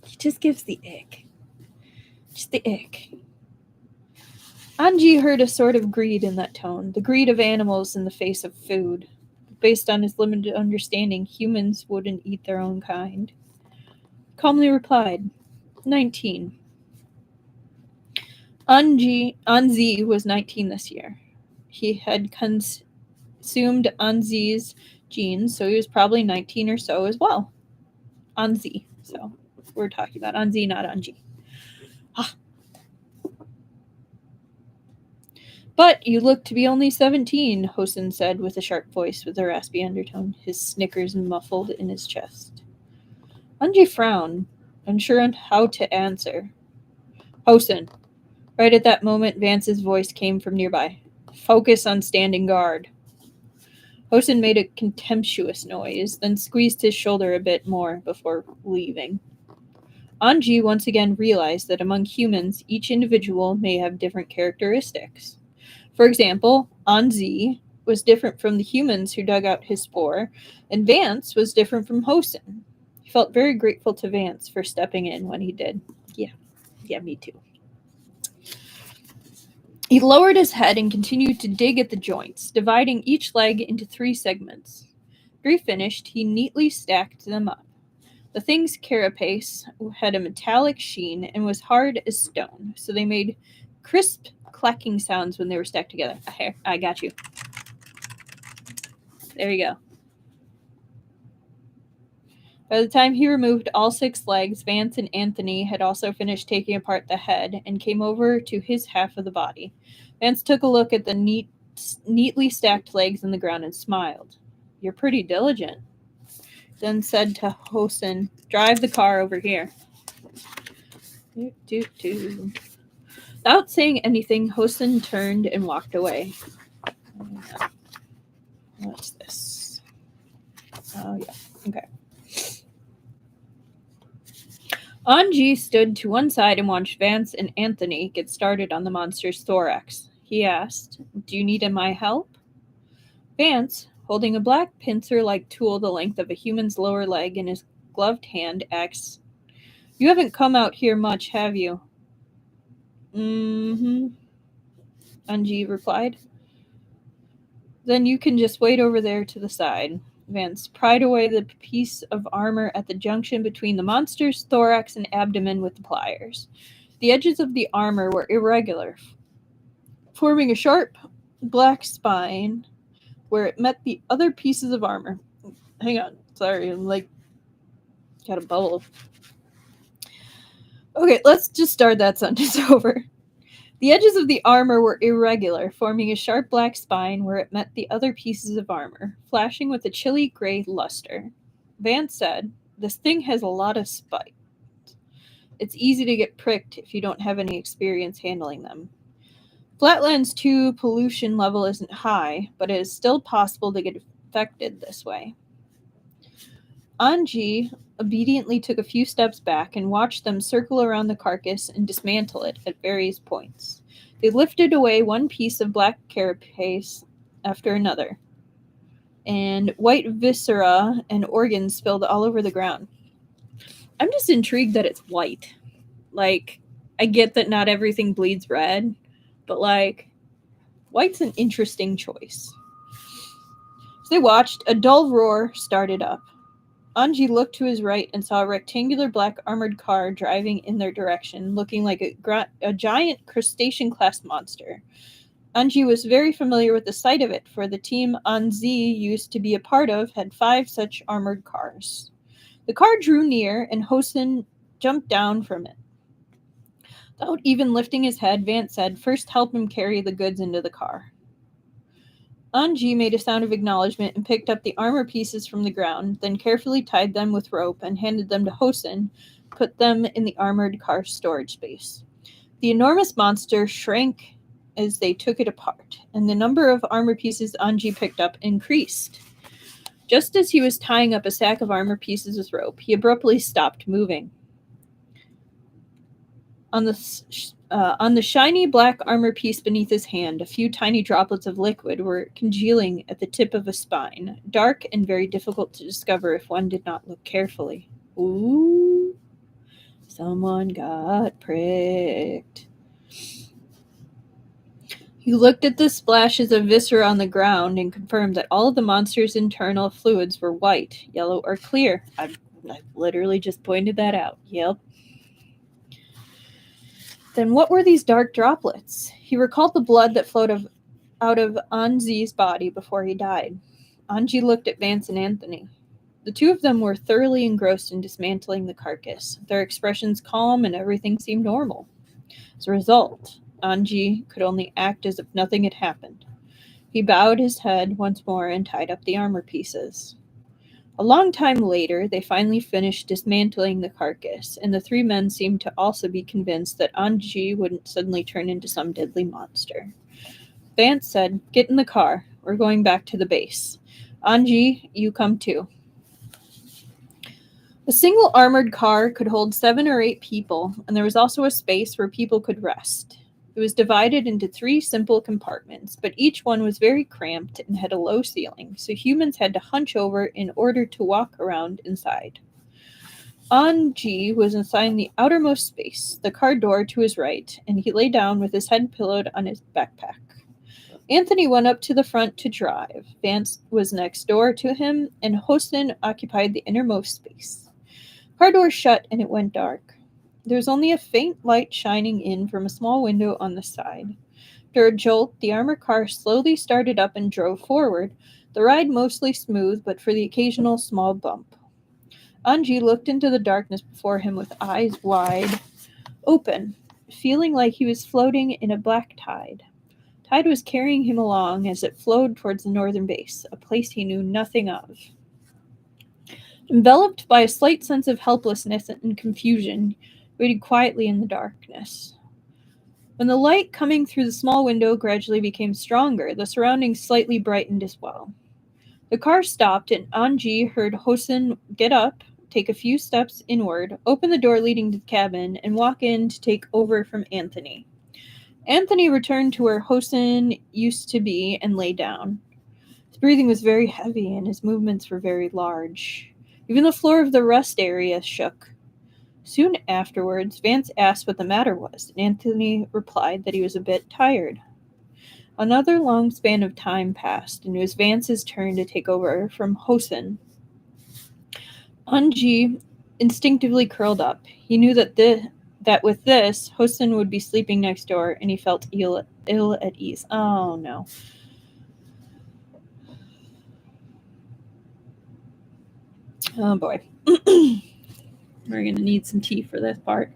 He just gives the ick. Just the ick. Anji heard a sort of greed in that tone, the greed of animals in the face of food. Based on his limited understanding, humans wouldn't eat their own kind. Calmly replied, 19. Anzi was 19 this year. He had consumed Anzi's genes, so he was probably 19 or so as well. Anzi. So we're talking about Anzi, not Anji. Ah. "But you look to be only 17, Hosen said with a sharp voice with a raspy undertone, his snickers muffled in his chest. Anji frowned, unsure on how to answer. "Hosen." Right at that moment, Vance's voice came from nearby. "Focus on standing guard." Hosen made a contemptuous noise, then squeezed his shoulder a bit more before leaving. Anji once again realized that among humans, each individual may have different characteristics. For example, Anzi was different from the humans who dug out his spore, and Vance was different from Hosen. He felt very grateful to Vance for stepping in when he did. Yeah, me too. He lowered his head and continued to dig at the joints, dividing each leg into 3 segments. After he finished, he neatly stacked them up. The thing's carapace had a metallic sheen and was hard as stone, so they made crisp clacking sounds when they were stacked together. I got you. There you go. By the time he removed all 6 legs, Vance and Anthony had also finished taking apart the head and came over to his half of the body. Vance took a look at the neatly stacked legs on the ground and smiled. "You're pretty diligent," then said to Hosen, "Drive the car over here." Without saying anything, Hosen turned and walked away. What's this? Oh, yeah. Okay. Anji stood to one side and watched Vance and Anthony get started on the monster's thorax. He asked, "Do you need my help?" Vance, holding a black pincer-like tool the length of a human's lower leg in his gloved hand, asked, "You haven't come out here much, have you?" "Mm-hmm," Anji replied. "Then you can just wait over there to the side." Vance pried away the piece of armor at the junction between the monster's thorax and abdomen with the pliers. The edges of the armor were irregular, forming a sharp black spine where it met the other pieces of armor. Hang on. Sorry, I'm got a bubble. Okay, let's just start that sentence over. The edges of the armor were irregular, forming a sharp black spine where it met the other pieces of armor, flashing with a chilly gray luster. Vance said, "This thing has a lot of spikes. It's easy to get pricked if you don't have any experience handling them. Flatland's 2 pollution level isn't high, but it is still possible to get affected this way." Anji obediently took a few steps back and watched them circle around the carcass and dismantle it at various points. They lifted away one piece of black carapace after another, and white viscera and organs spilled all over the ground. I'm just intrigued that it's white. I get that not everything bleeds red, but white's an interesting choice. As they watched, a dull roar started up. Anji looked to his right and saw a rectangular black armored car driving in their direction, looking like a giant crustacean-class monster. Anji was very familiar with the sight of it, for the team Anzi used to be a part of had 5 such armored cars. The car drew near, and Hosen jumped down from it. Without even lifting his head, Vance said, "First help him carry the goods into the car." Anji made a sound of acknowledgement and picked up the armor pieces from the ground, then carefully tied them with rope and handed them to Hosen, put them in the armored car storage space. The enormous monster shrank as they took it apart, and the number of armor pieces Anji picked up increased. Just as he was tying up a sack of armor pieces with rope, he abruptly stopped moving. On the shiny black armor piece beneath his hand, a few tiny droplets of liquid were congealing at the tip of a spine, dark and very difficult to discover if one did not look carefully. Ooh, someone got pricked. He looked at the splashes of viscera on the ground and confirmed that all of the monster's internal fluids were white, yellow, or clear. I've literally just pointed that out. Yep. Then what were these dark droplets? He recalled the blood that flowed out of Anji's body before he died. Anji looked at Vance and Anthony. The two of them were thoroughly engrossed in dismantling the carcass, their expressions calm and everything seemed normal. As a result, Anji could only act as if nothing had happened. He bowed his head once more and tied up the armor pieces. A long time later, they finally finished dismantling the carcass, and the three men seemed to also be convinced that Anji wouldn't suddenly turn into some deadly monster. Vance said, "Get in the car. We're going back to the base. Anji, you come too." A single armored car could hold 7 or 8 people, and there was also a space where people could rest. It was divided into 3 simple compartments, but each one was very cramped and had a low ceiling, so humans had to hunch over in order to walk around inside. Anji was assigned the outermost space, the car door to his right, and he lay down with his head pillowed on his backpack. Anthony went up to the front to drive. Vance was next door to him, and Hosen occupied the innermost space. Car door shut, and it went dark. There was only a faint light shining in from a small window on the side. After a jolt, the armored car slowly started up and drove forward, the ride mostly smooth, but for the occasional small bump. Anji looked into the darkness before him with eyes wide open, feeling like he was floating in a black tide. Tide was carrying him along as it flowed towards the northern base, a place he knew nothing of. Enveloped by a slight sense of helplessness and confusion, he waited quietly in the darkness. When the light coming through the small window gradually became stronger, the surroundings slightly brightened as well. The car stopped, and Anji heard Hosen get up, take a few steps inward, open the door leading to the cabin, and walk in to take over from Anthony. Anthony returned to where Hosen used to be and lay down. His breathing was very heavy, and his movements were very large. Even the floor of the rest area shook. Soon afterwards, Vance asked what the matter was, and Anthony replied that he was a bit tired. Another long span of time passed, and it was Vance's turn to take over from Hosen. Anji instinctively curled up. He knew that with this, Hosen would be sleeping next door, and he felt ill at ease. Oh, no. Oh, boy. We're going to need some tea for this part.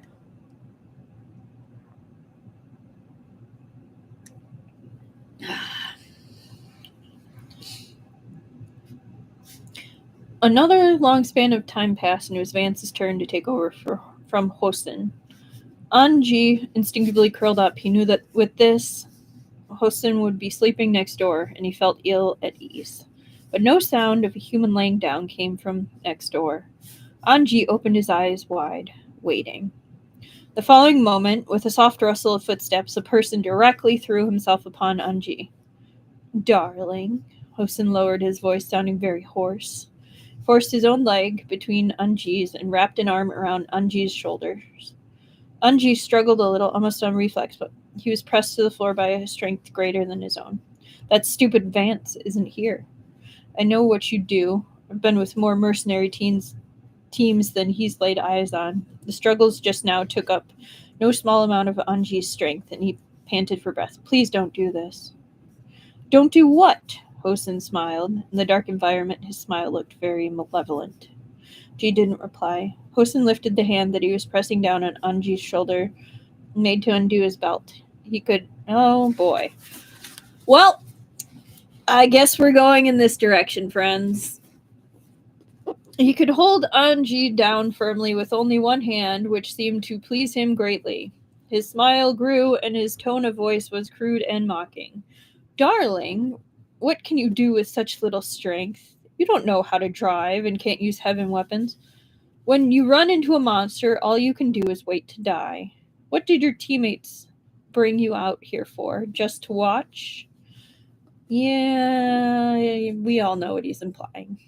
Another long span of time passed, and it was Vance's turn to take over from Hosen. Anji instinctively curled up. He knew that with this, Hosen would be sleeping next door, and he felt ill at ease. But no sound of a human laying down came from next door. Anji opened his eyes wide, waiting. The following moment, with a soft rustle of footsteps, a person directly threw himself upon Anji. "Darling," Hosen lowered his voice, sounding very hoarse. Forced his own leg between Anji's and wrapped an arm around Anji's shoulders. Anji struggled a little, almost on reflex, but he was pressed to the floor by a strength greater than his own. "That stupid Vance isn't here. I know what you do. I've been with more mercenary teams than he's laid eyes on." The struggles just now took up no small amount of Anji's strength, and he panted for breath. "Please don't do this." "Don't do what?" Hosen smiled. In the dark environment, his smile looked very malevolent. Anji didn't reply. Hosen lifted the hand that he was pressing down on Anji's shoulder and made to undo his belt. He could... Oh, boy. Well, I guess we're going in this direction, friends. He could hold Anji down firmly with only one hand, which seemed to please him greatly. His smile grew, and his tone of voice was crude and mocking. Darling, what can you do with such little strength? You don't know how to drive and can't use heaven weapons. When you run into a monster, all you can do is wait to die. What did your teammates bring you out here for? Just to watch? Yeah, we all know what he's implying.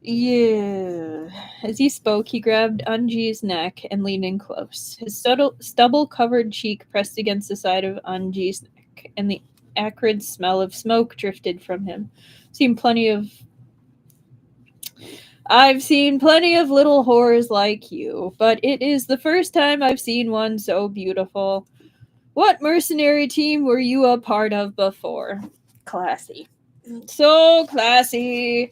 Yeah. As he spoke, he grabbed Anji's neck and leaned in close. His stubble-covered cheek pressed against the side of Anji's neck, and the acrid smell of smoke drifted from him. I've seen plenty of little whores like you, but it is the first time I've seen one so beautiful. What mercenary team were you a part of before? Classy. So classy.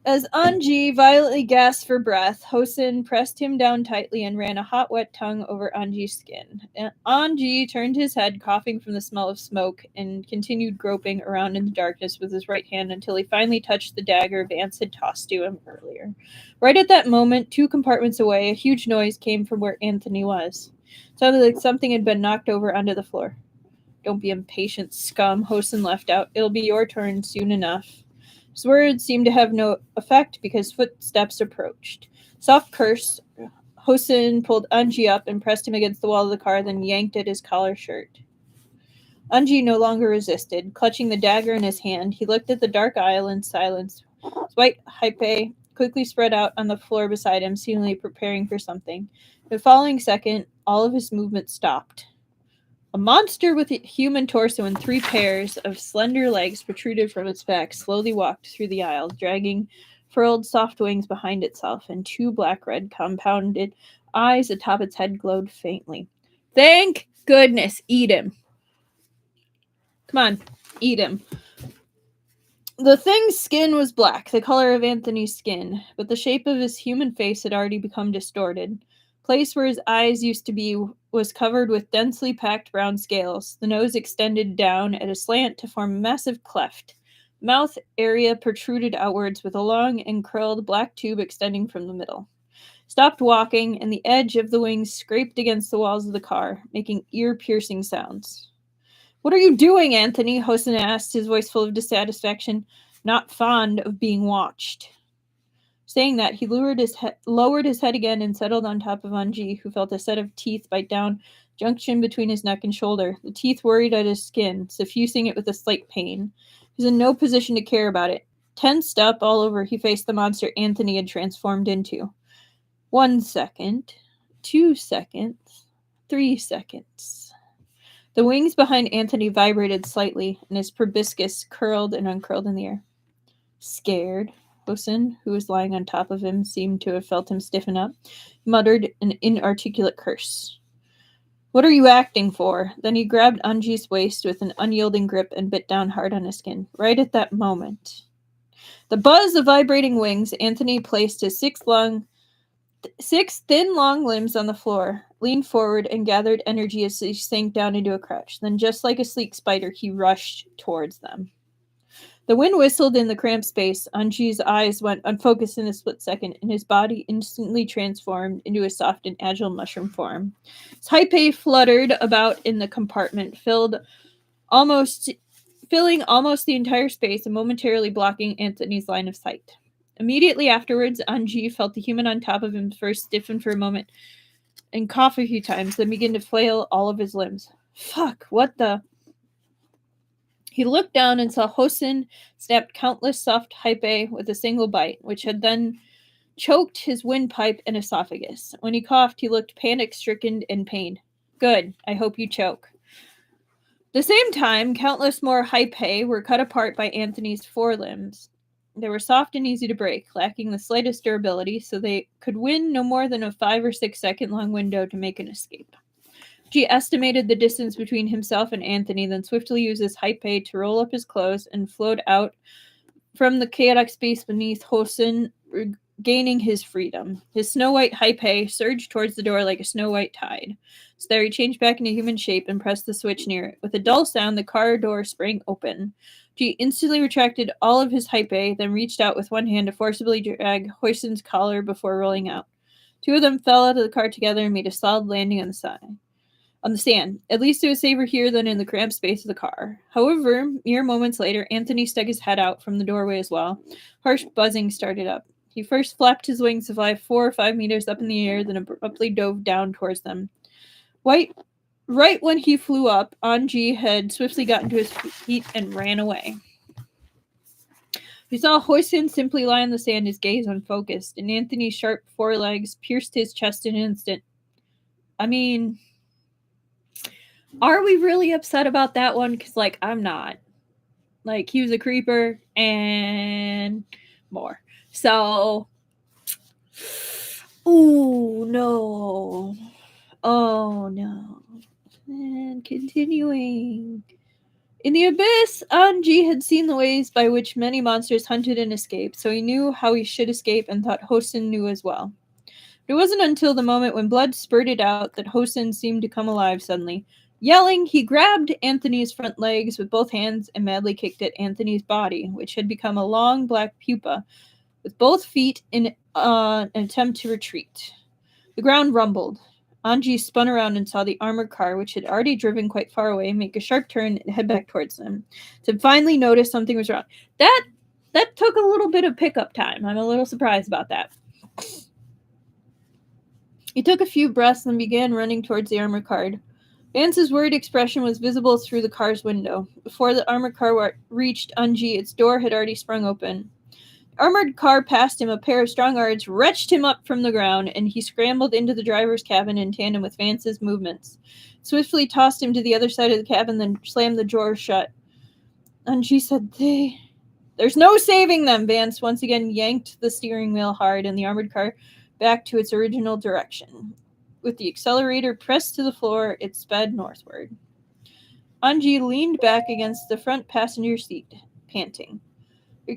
As Anji violently gasped for breath, Hosen pressed him down tightly and ran a hot, wet tongue over Anji's skin. Anji turned his head, coughing from the smell of smoke, and continued groping around in the darkness with his right hand until he finally touched the dagger Vance had tossed to him earlier. Right at that moment, 2 compartments away, a huge noise came from where Anthony was. It sounded like something had been knocked over onto the floor. Don't be impatient, scum, Hosen left out. It'll be your turn soon enough. His words seemed to have no effect because footsteps approached. Soft curse, Hosen pulled Anji up and pressed him against the wall of the car, then yanked at his collar shirt. Anji no longer resisted. Clutching the dagger in his hand, he looked at the dark aisle in silence. His white hype quickly spread out on the floor beside him, seemingly preparing for something. The following second, all of his movement stopped. A monster with a human torso and 3 pairs of slender legs protruded from its back slowly walked through the aisle, dragging furled soft wings behind itself, and 2 black-red compounded eyes atop its head glowed faintly. Thank goodness! Eat him. Come on, eat him. The thing's skin was black, the color of Anthony's skin, but the shape of his human face had already become distorted. Place where his eyes used to be was covered with densely packed brown scales. The nose extended down at a slant to form a massive cleft. The mouth area protruded outwards with a long and curled black tube extending from the middle. Stopped walking, and the edge of the wings scraped against the walls of the car, making ear-piercing sounds. What are you doing, Anthony? Hosen asked, his voice full of dissatisfaction, not fond of being watched. Saying that, he lowered his head again and settled on top of Anji, who felt a set of teeth bite down, junction between his neck and shoulder. The teeth worried at his skin, suffusing it with a slight pain. He was in no position to care about it. Tensed up all over, he faced the monster Anthony had transformed into. 1 second, 2 seconds, 3 seconds. The wings behind Anthony vibrated slightly, and his proboscis curled and uncurled in the air. Scared, Hosen, who was lying on top of him, seemed to have felt him stiffen up, muttered an inarticulate curse. What are you acting for? Then he grabbed Anji's waist with an unyielding grip and bit down hard on his skin. Right at that moment, the buzz of vibrating wings, Anthony placed his 6 thin, long limbs on the floor, leaned forward, and gathered energy as he sank down into a crouch. Then, just like a sleek spider, he rushed towards them. The wind whistled in the cramped space. Anji's eyes went unfocused in a split second, and his body instantly transformed into a soft and agile mushroom form. His hype fluttered about in the compartment, filling almost the entire space and momentarily blocking Anthony's line of sight. Immediately afterwards, Anji felt the human on top of him first stiffen for a moment and cough a few times, then begin to flail all of his limbs. Fuck, what the... He looked down and saw Hosen snapped countless soft hype with a single bite, which had then choked his windpipe and esophagus. When he coughed, he looked panic-stricken and pained. Good, I hope you choke. At the same time, countless more hype were cut apart by Anthony's forelimbs. They were soft and easy to break, lacking the slightest durability, so they could win no more than a 5 or 6 second long window to make an escape. He estimated the distance between himself and Anthony, then swiftly used his hype to roll up his clothes and float out from the chaotic space beneath Hosen, gaining his freedom. His snow-white Haipei surged towards the door like a snow-white tide. So there he changed back into human shape and pressed the switch near it. With a dull sound, the car door sprang open. He instantly retracted all of his Haipei, then reached out with one hand to forcibly drag Hoisin's collar before rolling out. Two of them fell out of the car together and made a solid landing on the sand. At least it was safer here than in the cramped space of the car. However, mere moments later, Anthony stuck his head out from the doorway as well. Harsh buzzing started up. He first flapped his wings to fly 4 or 5 meters up in the air, then abruptly dove down towards them. Right when he flew up, Anji had swiftly gotten to his feet and ran away. We saw Hoisin simply lie on the sand, his gaze unfocused, and Anthony's sharp forelegs pierced his chest in an instant. I mean, are we really upset about that one? Because, I'm not. He was a creeper and more. So, ooh, no. Oh, no. And continuing. In the abyss, Anji had seen the ways by which many monsters hunted and escaped, so he knew how he should escape and thought Hosen knew as well. But it wasn't until the moment when blood spurted out that Hosen seemed to come alive suddenly. Yelling, he grabbed Anthony's front legs with both hands and madly kicked at Anthony's body, which had become a long black pupa, with both feet in an attempt to retreat. The ground rumbled. Anji spun around and saw the armored car, which had already driven quite far away, make a sharp turn and head back towards them. To finally notice something was wrong. That took a little bit of pickup time. I'm a little surprised about that. He took a few breaths and began running towards the armored car. Vance's worried expression was visible through the car's window. Before the armored car reached Anji, its door had already sprung open. The armored car passed him. A pair of strong arms wrenched him up from the ground, and he scrambled into the driver's cabin in tandem with Vance's movements. Swiftly tossed him to the other side of the cabin, then slammed the door shut. Anji said, There's no saving them! Vance once again yanked the steering wheel hard, and the armored car back to its original direction. With the accelerator pressed to the floor, it sped northward. Anji leaned back against the front passenger seat, panting.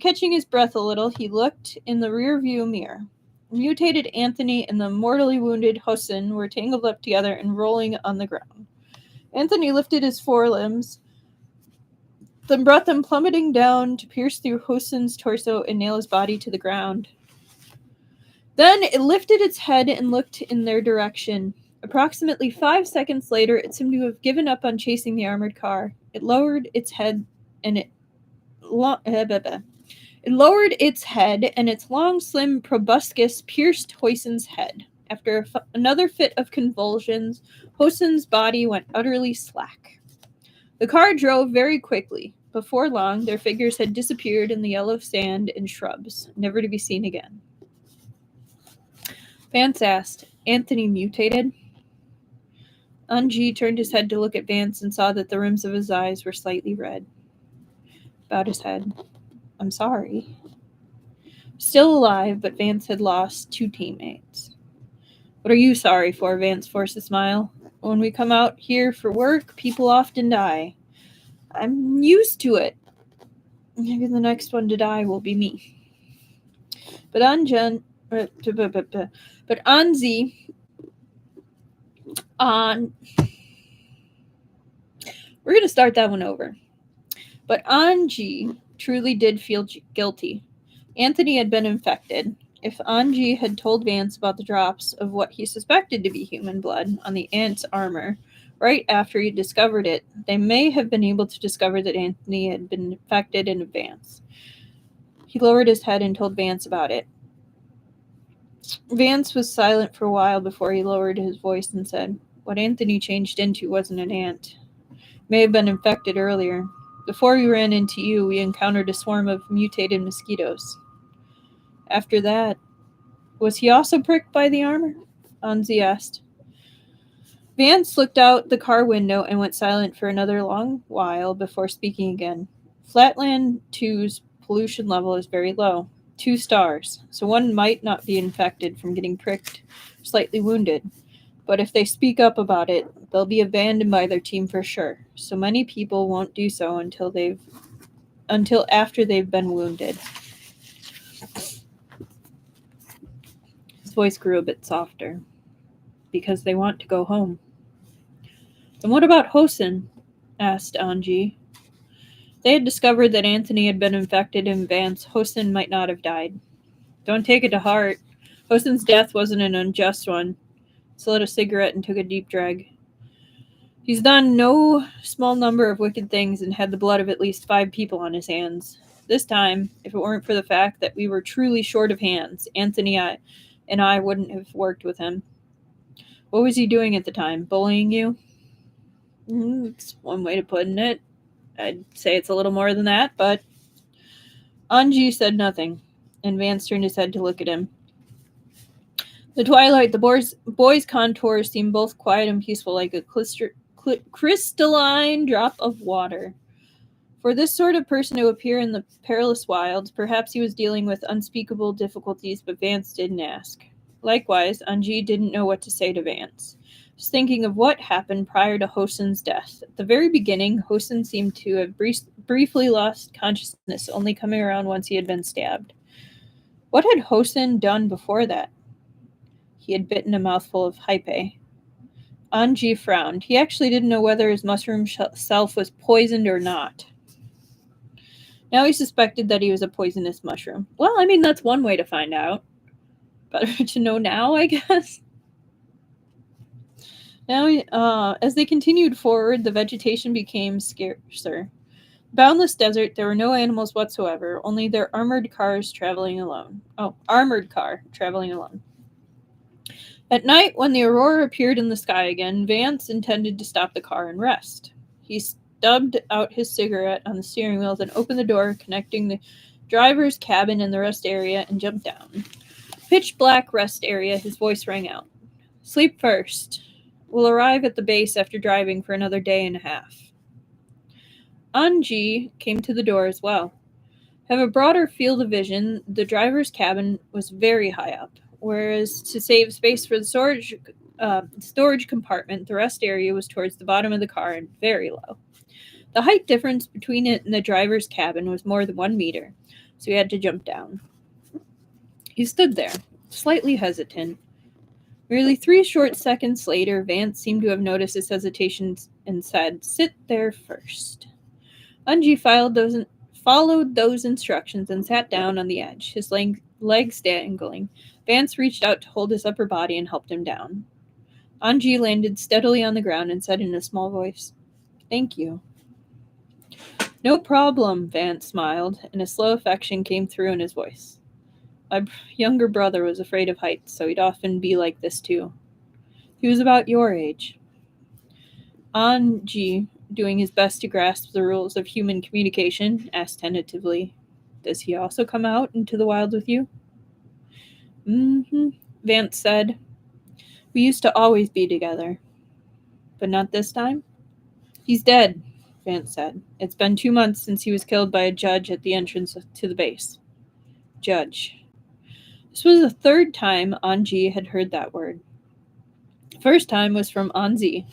Catching his breath a little, he looked in the rear-view mirror. Mutated Anthony and the mortally wounded Hosen were tangled up together and rolling on the ground. Anthony lifted his forelimbs, then brought them plummeting down to pierce through Hosen's torso and nail his body to the ground. Then it lifted its head and looked in their direction. Approximately 5 seconds later, it seemed to have given up on chasing the armored car. It lowered its head and its long, slim proboscis pierced Hoisen's head. After another fit of convulsions, Hosen's body went utterly slack. The car drove very quickly. Before long, their figures had disappeared in the yellow sand and shrubs, never to be seen again. Vance asked, Anthony mutated? Anji turned his head to look at Vance and saw that the rims of his eyes were slightly red. Bowed his head. I'm sorry. Still alive, but Vance had lost 2 teammates. What are you sorry for? Vance forced a smile. When we come out here for work, people often die. I'm used to it. Maybe the next one to die will be me. But Anji, we're going to start that one over. But Anji truly did feel guilty. Anthony had been infected. If Anji had told Vance about the drops of what he suspected to be human blood on the ant's armor right after he discovered it, they may have been able to discover that Anthony had been infected in advance. He lowered his head and told Vance about it. Vance was silent for a while before he lowered his voice and said, What Anthony changed into wasn't an ant. May have been infected earlier. Before we ran into you, we encountered a swarm of mutated mosquitoes. After that, was he also pricked by the armor? Anzi asked. Vance looked out the car window and went silent for another long while before speaking again. Flatland 2's pollution level is very low, 2 stars, so one might not be infected from getting pricked or slightly wounded. But if they speak up about it, they'll be abandoned by their team for sure. So many people won't do so until after they've been wounded. voice grew a bit softer. Because they want to go home. Then what about Hosen? Asked Anji. They had discovered that Anthony had been infected in advance. Hosen might not have died. Don't take it to heart. Hosen's death wasn't an unjust one. He lit a cigarette and took a deep drag. He's done no small number of wicked things and had the blood of at least 5 people on his hands. This time, if it weren't for the fact that we were truly short of hands, Anthony and I wouldn't have worked with him. What was he doing at the time? Bullying you? It's one way to put it. I'd say it's a little more than that, but Anji said nothing, and Vance turned his head to look at him. The twilight, the boy's contours seemed both quiet and peaceful, like a crystalline drop of water. For this sort of person to appear in the perilous wilds, perhaps he was dealing with unspeakable difficulties, but Vance didn't ask. Likewise, Anji didn't know what to say to Vance. Just thinking of what happened prior to Hosen's death. At the very beginning, Hosen seemed to have briefly lost consciousness, only coming around once he had been stabbed. What had Hosen done before that? He had bitten a mouthful of hype. Anji frowned. He actually didn't know whether his mushroom self was poisoned or not. Now he suspected that he was a poisonous mushroom. Well, I mean, that's one way to find out. Better to know now, I guess. Now, as they continued forward, the vegetation became scarcer. Boundless desert, there were no animals whatsoever, only their armored car traveling alone. At night, when the aurora appeared in the sky again, Vance intended to stop the car and rest. He stubbed out his cigarette on the steering wheel, then opened the door connecting the driver's cabin and the rest area and jumped down. Pitch black rest area, his voice rang out. Sleep first. We'll arrive at the base after driving for another day and a half. Anji came to the door as well. Have a broader field of vision, the driver's cabin was very high up, whereas to save space for the storage compartment, the rest area was towards the bottom of the car and very low. The height difference between it and the driver's cabin was more than 1 meter, so he had to jump down. He stood there, slightly hesitant. Merely 3 short seconds later, Vance seemed to have noticed his hesitation and said, "Sit there first." Anji followed those instructions and sat down on the edge, his legs dangling. Vance reached out to hold his upper body and helped him down. Anji landed steadily on the ground and said in a small voice, "Thank you." "No problem," Vance smiled, and a slow affection came through in his voice. My younger brother was afraid of heights, so he'd often be like this too. He was about your age. Anji, doing his best to grasp the rules of human communication, asked tentatively, "Does he also come out into the wild with you?" "Mm-hmm," Vance said. "We used to always be together. But not this time?" "He's dead," Vance said. "It's been 2 months since he was killed by a judge at the entrance to the base." Judge. This was the 3rd time Anji had heard that word. The first time was from Anzi. He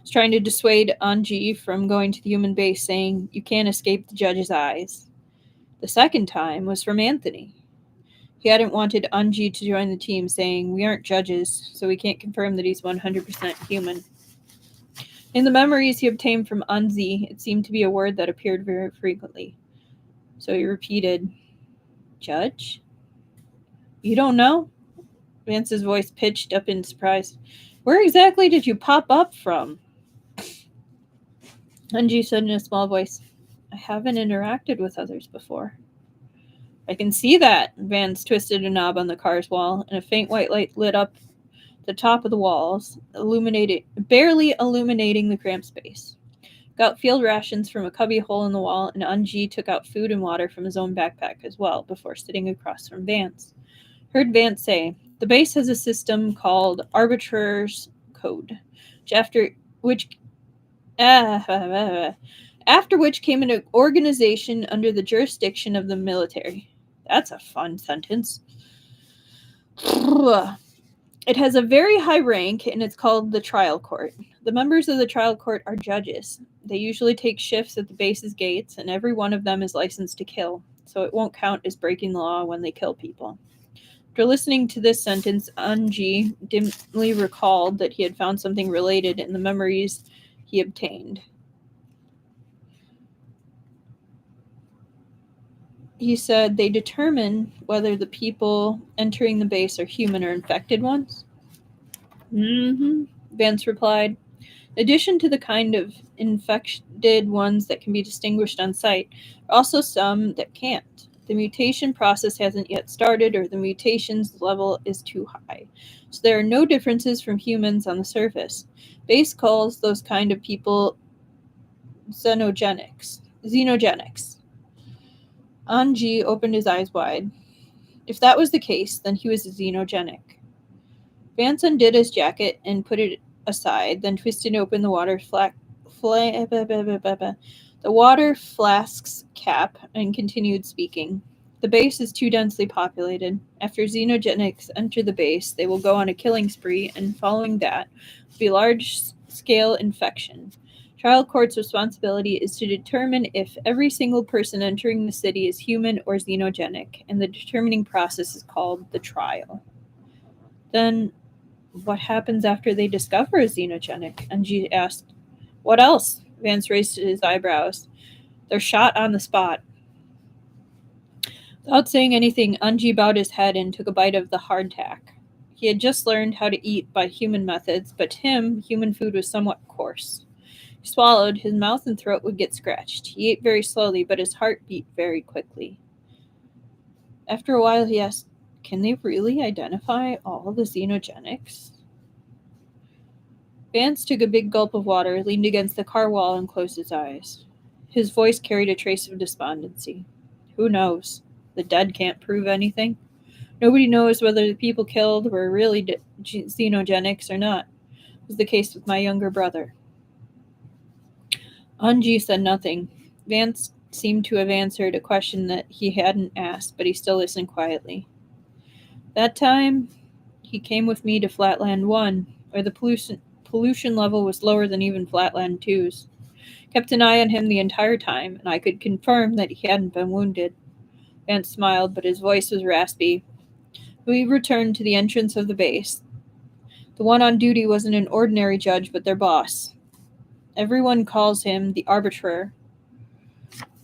was trying to dissuade Anji from going to the human base, saying, "You can't escape the judge's eyes." The second time was from Anthony. He hadn't wanted Anji to join the team, saying, "We aren't judges, so we can't confirm that he's 100% human." In the memories he obtained from Anzi, it seemed to be a word that appeared very frequently. So he repeated, "Judge? You don't know?" Vance's voice pitched up in surprise. "Where exactly did you pop up from?" Anji said in a small voice, "I haven't interacted with others before." "I can see that." Vance twisted a knob on the car's wall, and a faint white light lit up the top of the walls, barely illuminating the cramped space. Got field rations from a cubby hole in the wall, and Anji took out food and water from his own backpack as well, before sitting across from Vance. Heard Vance say, "The base has a system called Arbitrator's Code, after which came an organization under the jurisdiction of the military." That's a fun sentence. "It has a very high rank, and it's called the trial court. The members of the trial court are judges. They usually take shifts at the base's gates, and every one of them is licensed to kill, so it won't count as breaking the law when they kill people. After listening to this sentence, Anji dimly recalled that he had found something related in the memories he obtained. He said they determine whether the people entering the base are human or infected ones. Mm-hmm, Vance replied. In addition to the kind of infected ones that can be distinguished on sight, there are also some that can't. The mutation process hasn't yet started, or the mutation's level is too high. So there are no differences from humans on the surface. Base calls those kind of people xenogenics. Anji opened his eyes wide. If that was the case, then he was a xenogenic. Vance undid his jacket and put it aside, then twisted open the water flask's cap and continued speaking. The base is too densely populated. After xenogenics enter the base, they will go on a killing spree, and following that will be large-scale infection. Trial court's responsibility is to determine if every single person entering the city is human or xenogenic, and the determining process is called the trial. Then what happens after they discover a xenogenic? Anji asked. What else? Vance raised his eyebrows. They're shot on the spot. Without saying anything, Anji bowed his head and took a bite of the hardtack. He had just learned how to eat by human methods, but to him, human food was somewhat coarse. He swallowed, his mouth and throat would get scratched. He ate very slowly, but his heart beat very quickly. After a while, he asked, can they really identify all the xenogenics? Vance took a big gulp of water, leaned against the car wall, and closed his eyes. His voice carried a trace of despondency. Who knows? The dead can't prove anything. Nobody knows whether the people killed were really xenogenics or not. It was the case with my younger brother. Anji said nothing. Vance seemed to have answered a question that he hadn't asked, but he still listened quietly. That time, he came with me to Flatland 1, where the pollution level was lower than even Flatland 2's. Kept an eye on him the entire time, and I could confirm that he hadn't been wounded. Vance smiled, but his voice was raspy. We returned to the entrance of the base. The one on duty wasn't an ordinary judge, but their boss. Everyone calls him the Arbiter.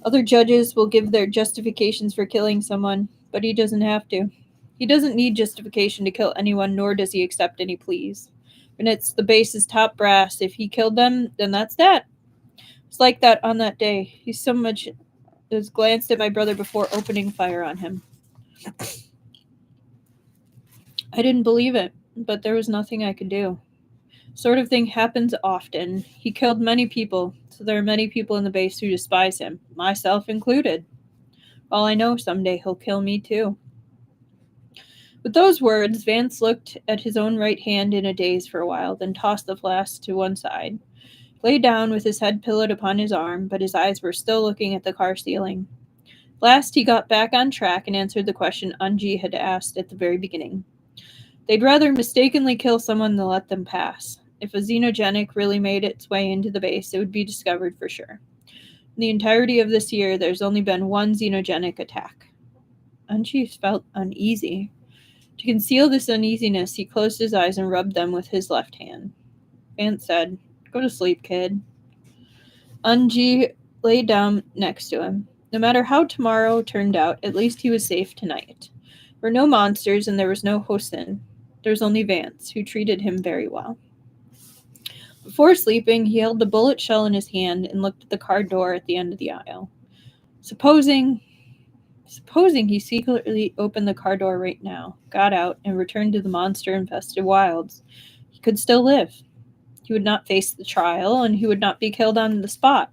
Other judges will give their justifications for killing someone, but he doesn't have to. He doesn't need justification to kill anyone, nor does he accept any pleas. When it's the base's top brass, if he killed them, then that's that. It's like that on that day. He so much as glanced at my brother before opening fire on him. I didn't believe it, but there was nothing I could do. Sort of thing happens often. He killed many people, so there are many people in the base who despise him, myself included. Well, I know someday he'll kill me too. With those words, Vance looked at his own right hand in a daze for a while, then tossed the flask to one side. He lay down with his head pillowed upon his arm, but his eyes were still looking at the car ceiling. Last, he got back on track and answered the question Anji had asked at the very beginning. They'd rather mistakenly kill someone than let them pass. If a xenogenic really made its way into the base, it would be discovered for sure. In the entirety of this year, there's only been one xenogenic attack. Anji felt uneasy. To conceal this uneasiness, he closed his eyes and rubbed them with his left hand. Vance said, Go to sleep, kid. Anji lay down next to him. No matter how tomorrow turned out, at least he was safe tonight. There were no monsters and there was no Hosen. There was only Vance, who treated him very well. Before sleeping, he held the bullet shell in his hand and looked at the car door at the end of the aisle. Supposing he secretly opened the car door right now, got out, and returned to the monster-infested wilds, he could still live. He would not face the trial, and he would not be killed on the spot.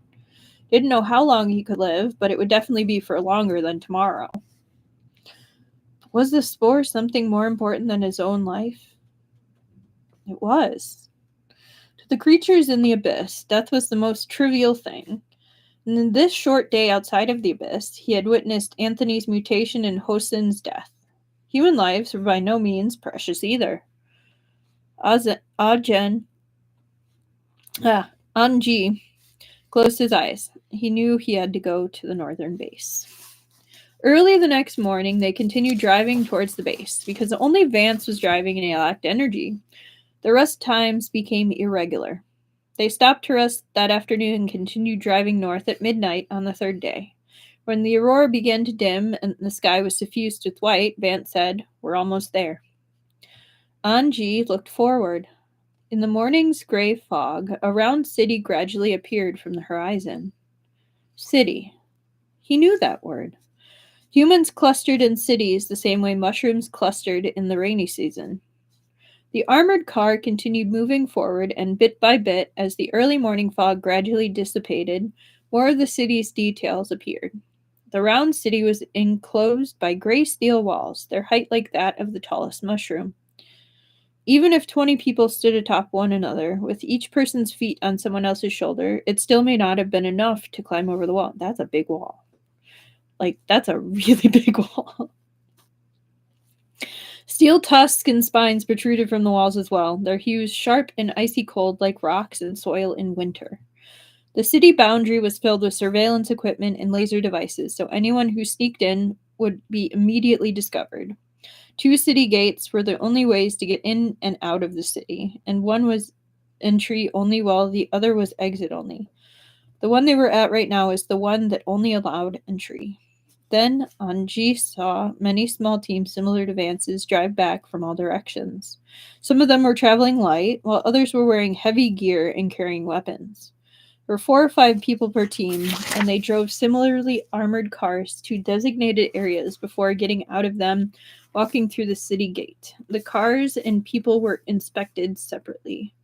He didn't know how long he could live, but it would definitely be for longer than tomorrow. Was the spore something more important than his own life? It was. To the creatures in the abyss, death was the most trivial thing. And in this short day outside of the abyss, he had witnessed Anthony's mutation and Hosen's death. Human lives were by no means precious either. Anji closed his eyes. He knew he had to go to the northern base. Early the next morning, they continued driving towards the base. Because only Vance was driving and he lacked energy, the rest times became irregular. They stopped to rest that afternoon and continued driving north at midnight on the third day. When the aurora began to dim and the sky was suffused with white, Vance said, "We're almost there." Anji looked forward. In the morning's gray fog, a round city gradually appeared from the horizon. City. He knew that word. Humans clustered in cities the same way mushrooms clustered in the rainy season. The armored car continued moving forward, and bit by bit, as the early morning fog gradually dissipated, more of the city's details appeared. The round city was enclosed by gray steel walls, their height like that of the tallest mushroom. Even if 20 people stood atop one another, with each person's feet on someone else's shoulder, it still may not have been enough to climb over the wall. That's a big wall. That's a really big wall. Steel tusks and spines protruded from the walls as well, their hues sharp and icy cold like rocks and soil in winter. The city boundary was filled with surveillance equipment and laser devices, so anyone who sneaked in would be immediately discovered. 2 city gates were the only ways to get in and out of the city, and one was entry only while the other was exit only. The one they were at right now is the one that only allowed entry. Then Anji saw many small teams similar to Vance's drive back from all directions. Some of them were traveling light, while others were wearing heavy gear and carrying weapons. There were 4 or 5 people per team, and they drove similarly armored cars to designated areas before getting out of them, walking through the city gate. The cars and people were inspected separately.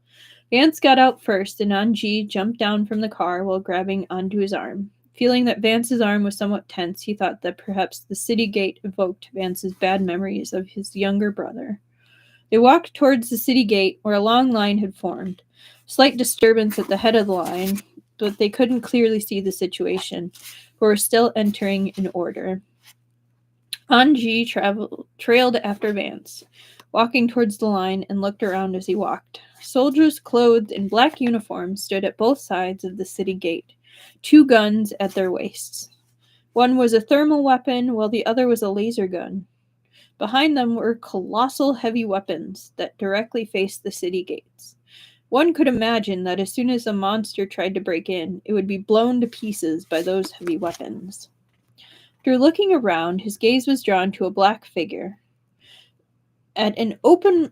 Vance got out first, and Anji jumped down from the car while grabbing onto his arm. Feeling that Vance's arm was somewhat tense, he thought that perhaps the city gate evoked Vance's bad memories of his younger brother. They walked towards the city gate, where a long line had formed. Slight disturbance at the head of the line, but they couldn't clearly see the situation, for were still entering in order. Anji trailed after Vance, walking towards the line, and looked around as he walked. Soldiers clothed in black uniforms stood at both sides of the city gate, 2 guns at their waists. One was a thermal weapon, while the other was a laser gun. Behind them were colossal heavy weapons that directly faced the city gates. One could imagine that as soon as a monster tried to break in, it would be blown to pieces by those heavy weapons. After looking around, his gaze was drawn to a black figure. At an open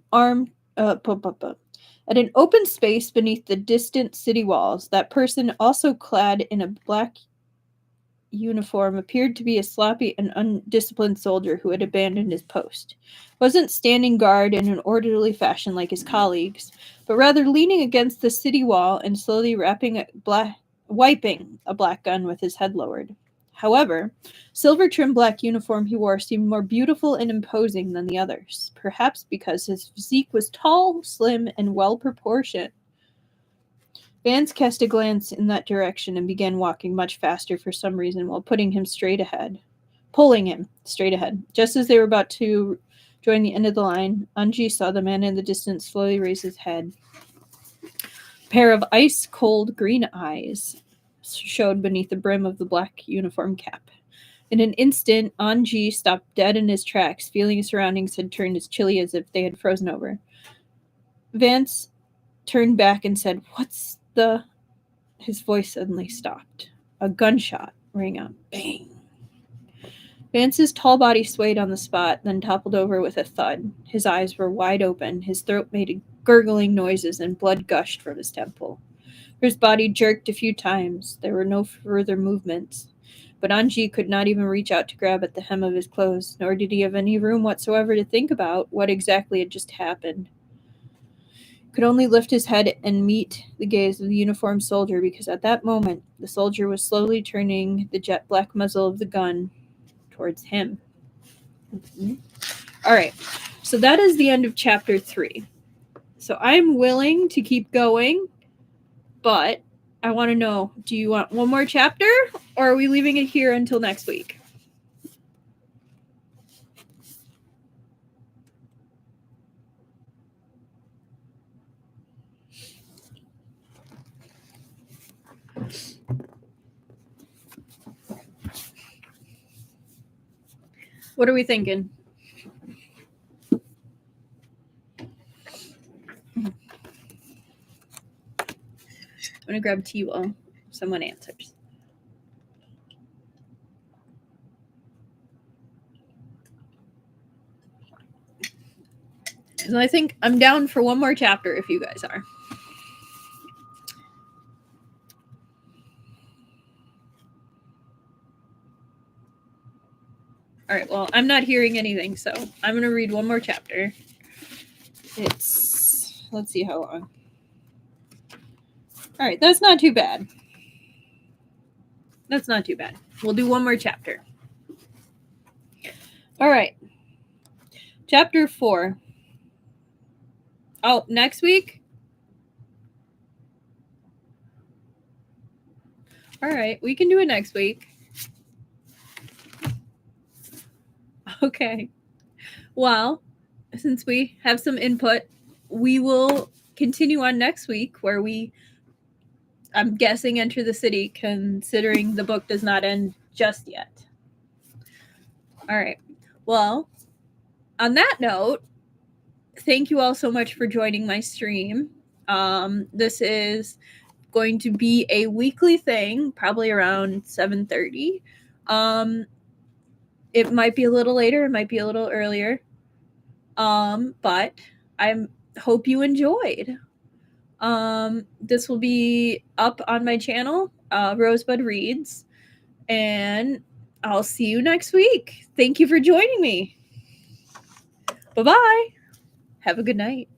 space beneath the distant city walls, that person, also clad in a black uniform, appeared to be a sloppy and undisciplined soldier who had abandoned his post. Wasn't standing guard in an orderly fashion like his colleagues, but rather leaning against the city wall and slowly wiping a black gun with his head lowered. However, silver-trimmed black uniform he wore seemed more beautiful and imposing than the others, perhaps because his physique was tall, slim, and well-proportioned. Vance cast a glance in that direction and began walking much faster for some reason while pulling him straight ahead. Just as they were about to join the end of the line, Anji saw the man in the distance slowly raise his head. A pair of ice-cold green eyes showed beneath the brim of the black uniform cap. In an instant, Anji stopped dead in his tracks, feeling his surroundings had turned as chilly as if they had frozen over. Vance turned back and said, "What's the—" His voice suddenly stopped. A gunshot rang out. Bang! Vance's tall body swayed on the spot, then toppled over with a thud. His eyes were wide open, his throat made gurgling noises, and blood gushed from his temple. His body jerked a few times. There were no further movements. But Anji could not even reach out to grab at the hem of his clothes, nor did he have any room whatsoever to think about what exactly had just happened. Could only lift his head and meet the gaze of the uniformed soldier, because at that moment the soldier was slowly turning the jet black muzzle of the gun towards him. Mm-hmm. All right, so that is the end of chapter 3. So I'm willing to keep going, but I want to know, do you want one more chapter, or are we leaving it here until next week? What are we thinking? I'm going to grab tea while someone answers. So I think I'm down for one more chapter if you guys are. All right, well, I'm not hearing anything, so I'm going to read one more chapter. Let's see how long. All right, that's not too bad. That's not too bad. We'll do one more chapter. All right. Chapter 4. Oh, next week? All right, we can do it next week. Okay. Well, since we have some input, we will continue on next week where I'm guessing, enter the city, considering the book does not end just yet. All right. Well, on that note, thank you all so much for joining my stream. This is going to be a weekly thing, probably around 7:30. It might be a little later, it might be a little earlier. But I hope you enjoyed. This will be up on my channel, Rosebud Reads, and I'll see you next week. Thank you for joining me. Bye-bye. Have a good night.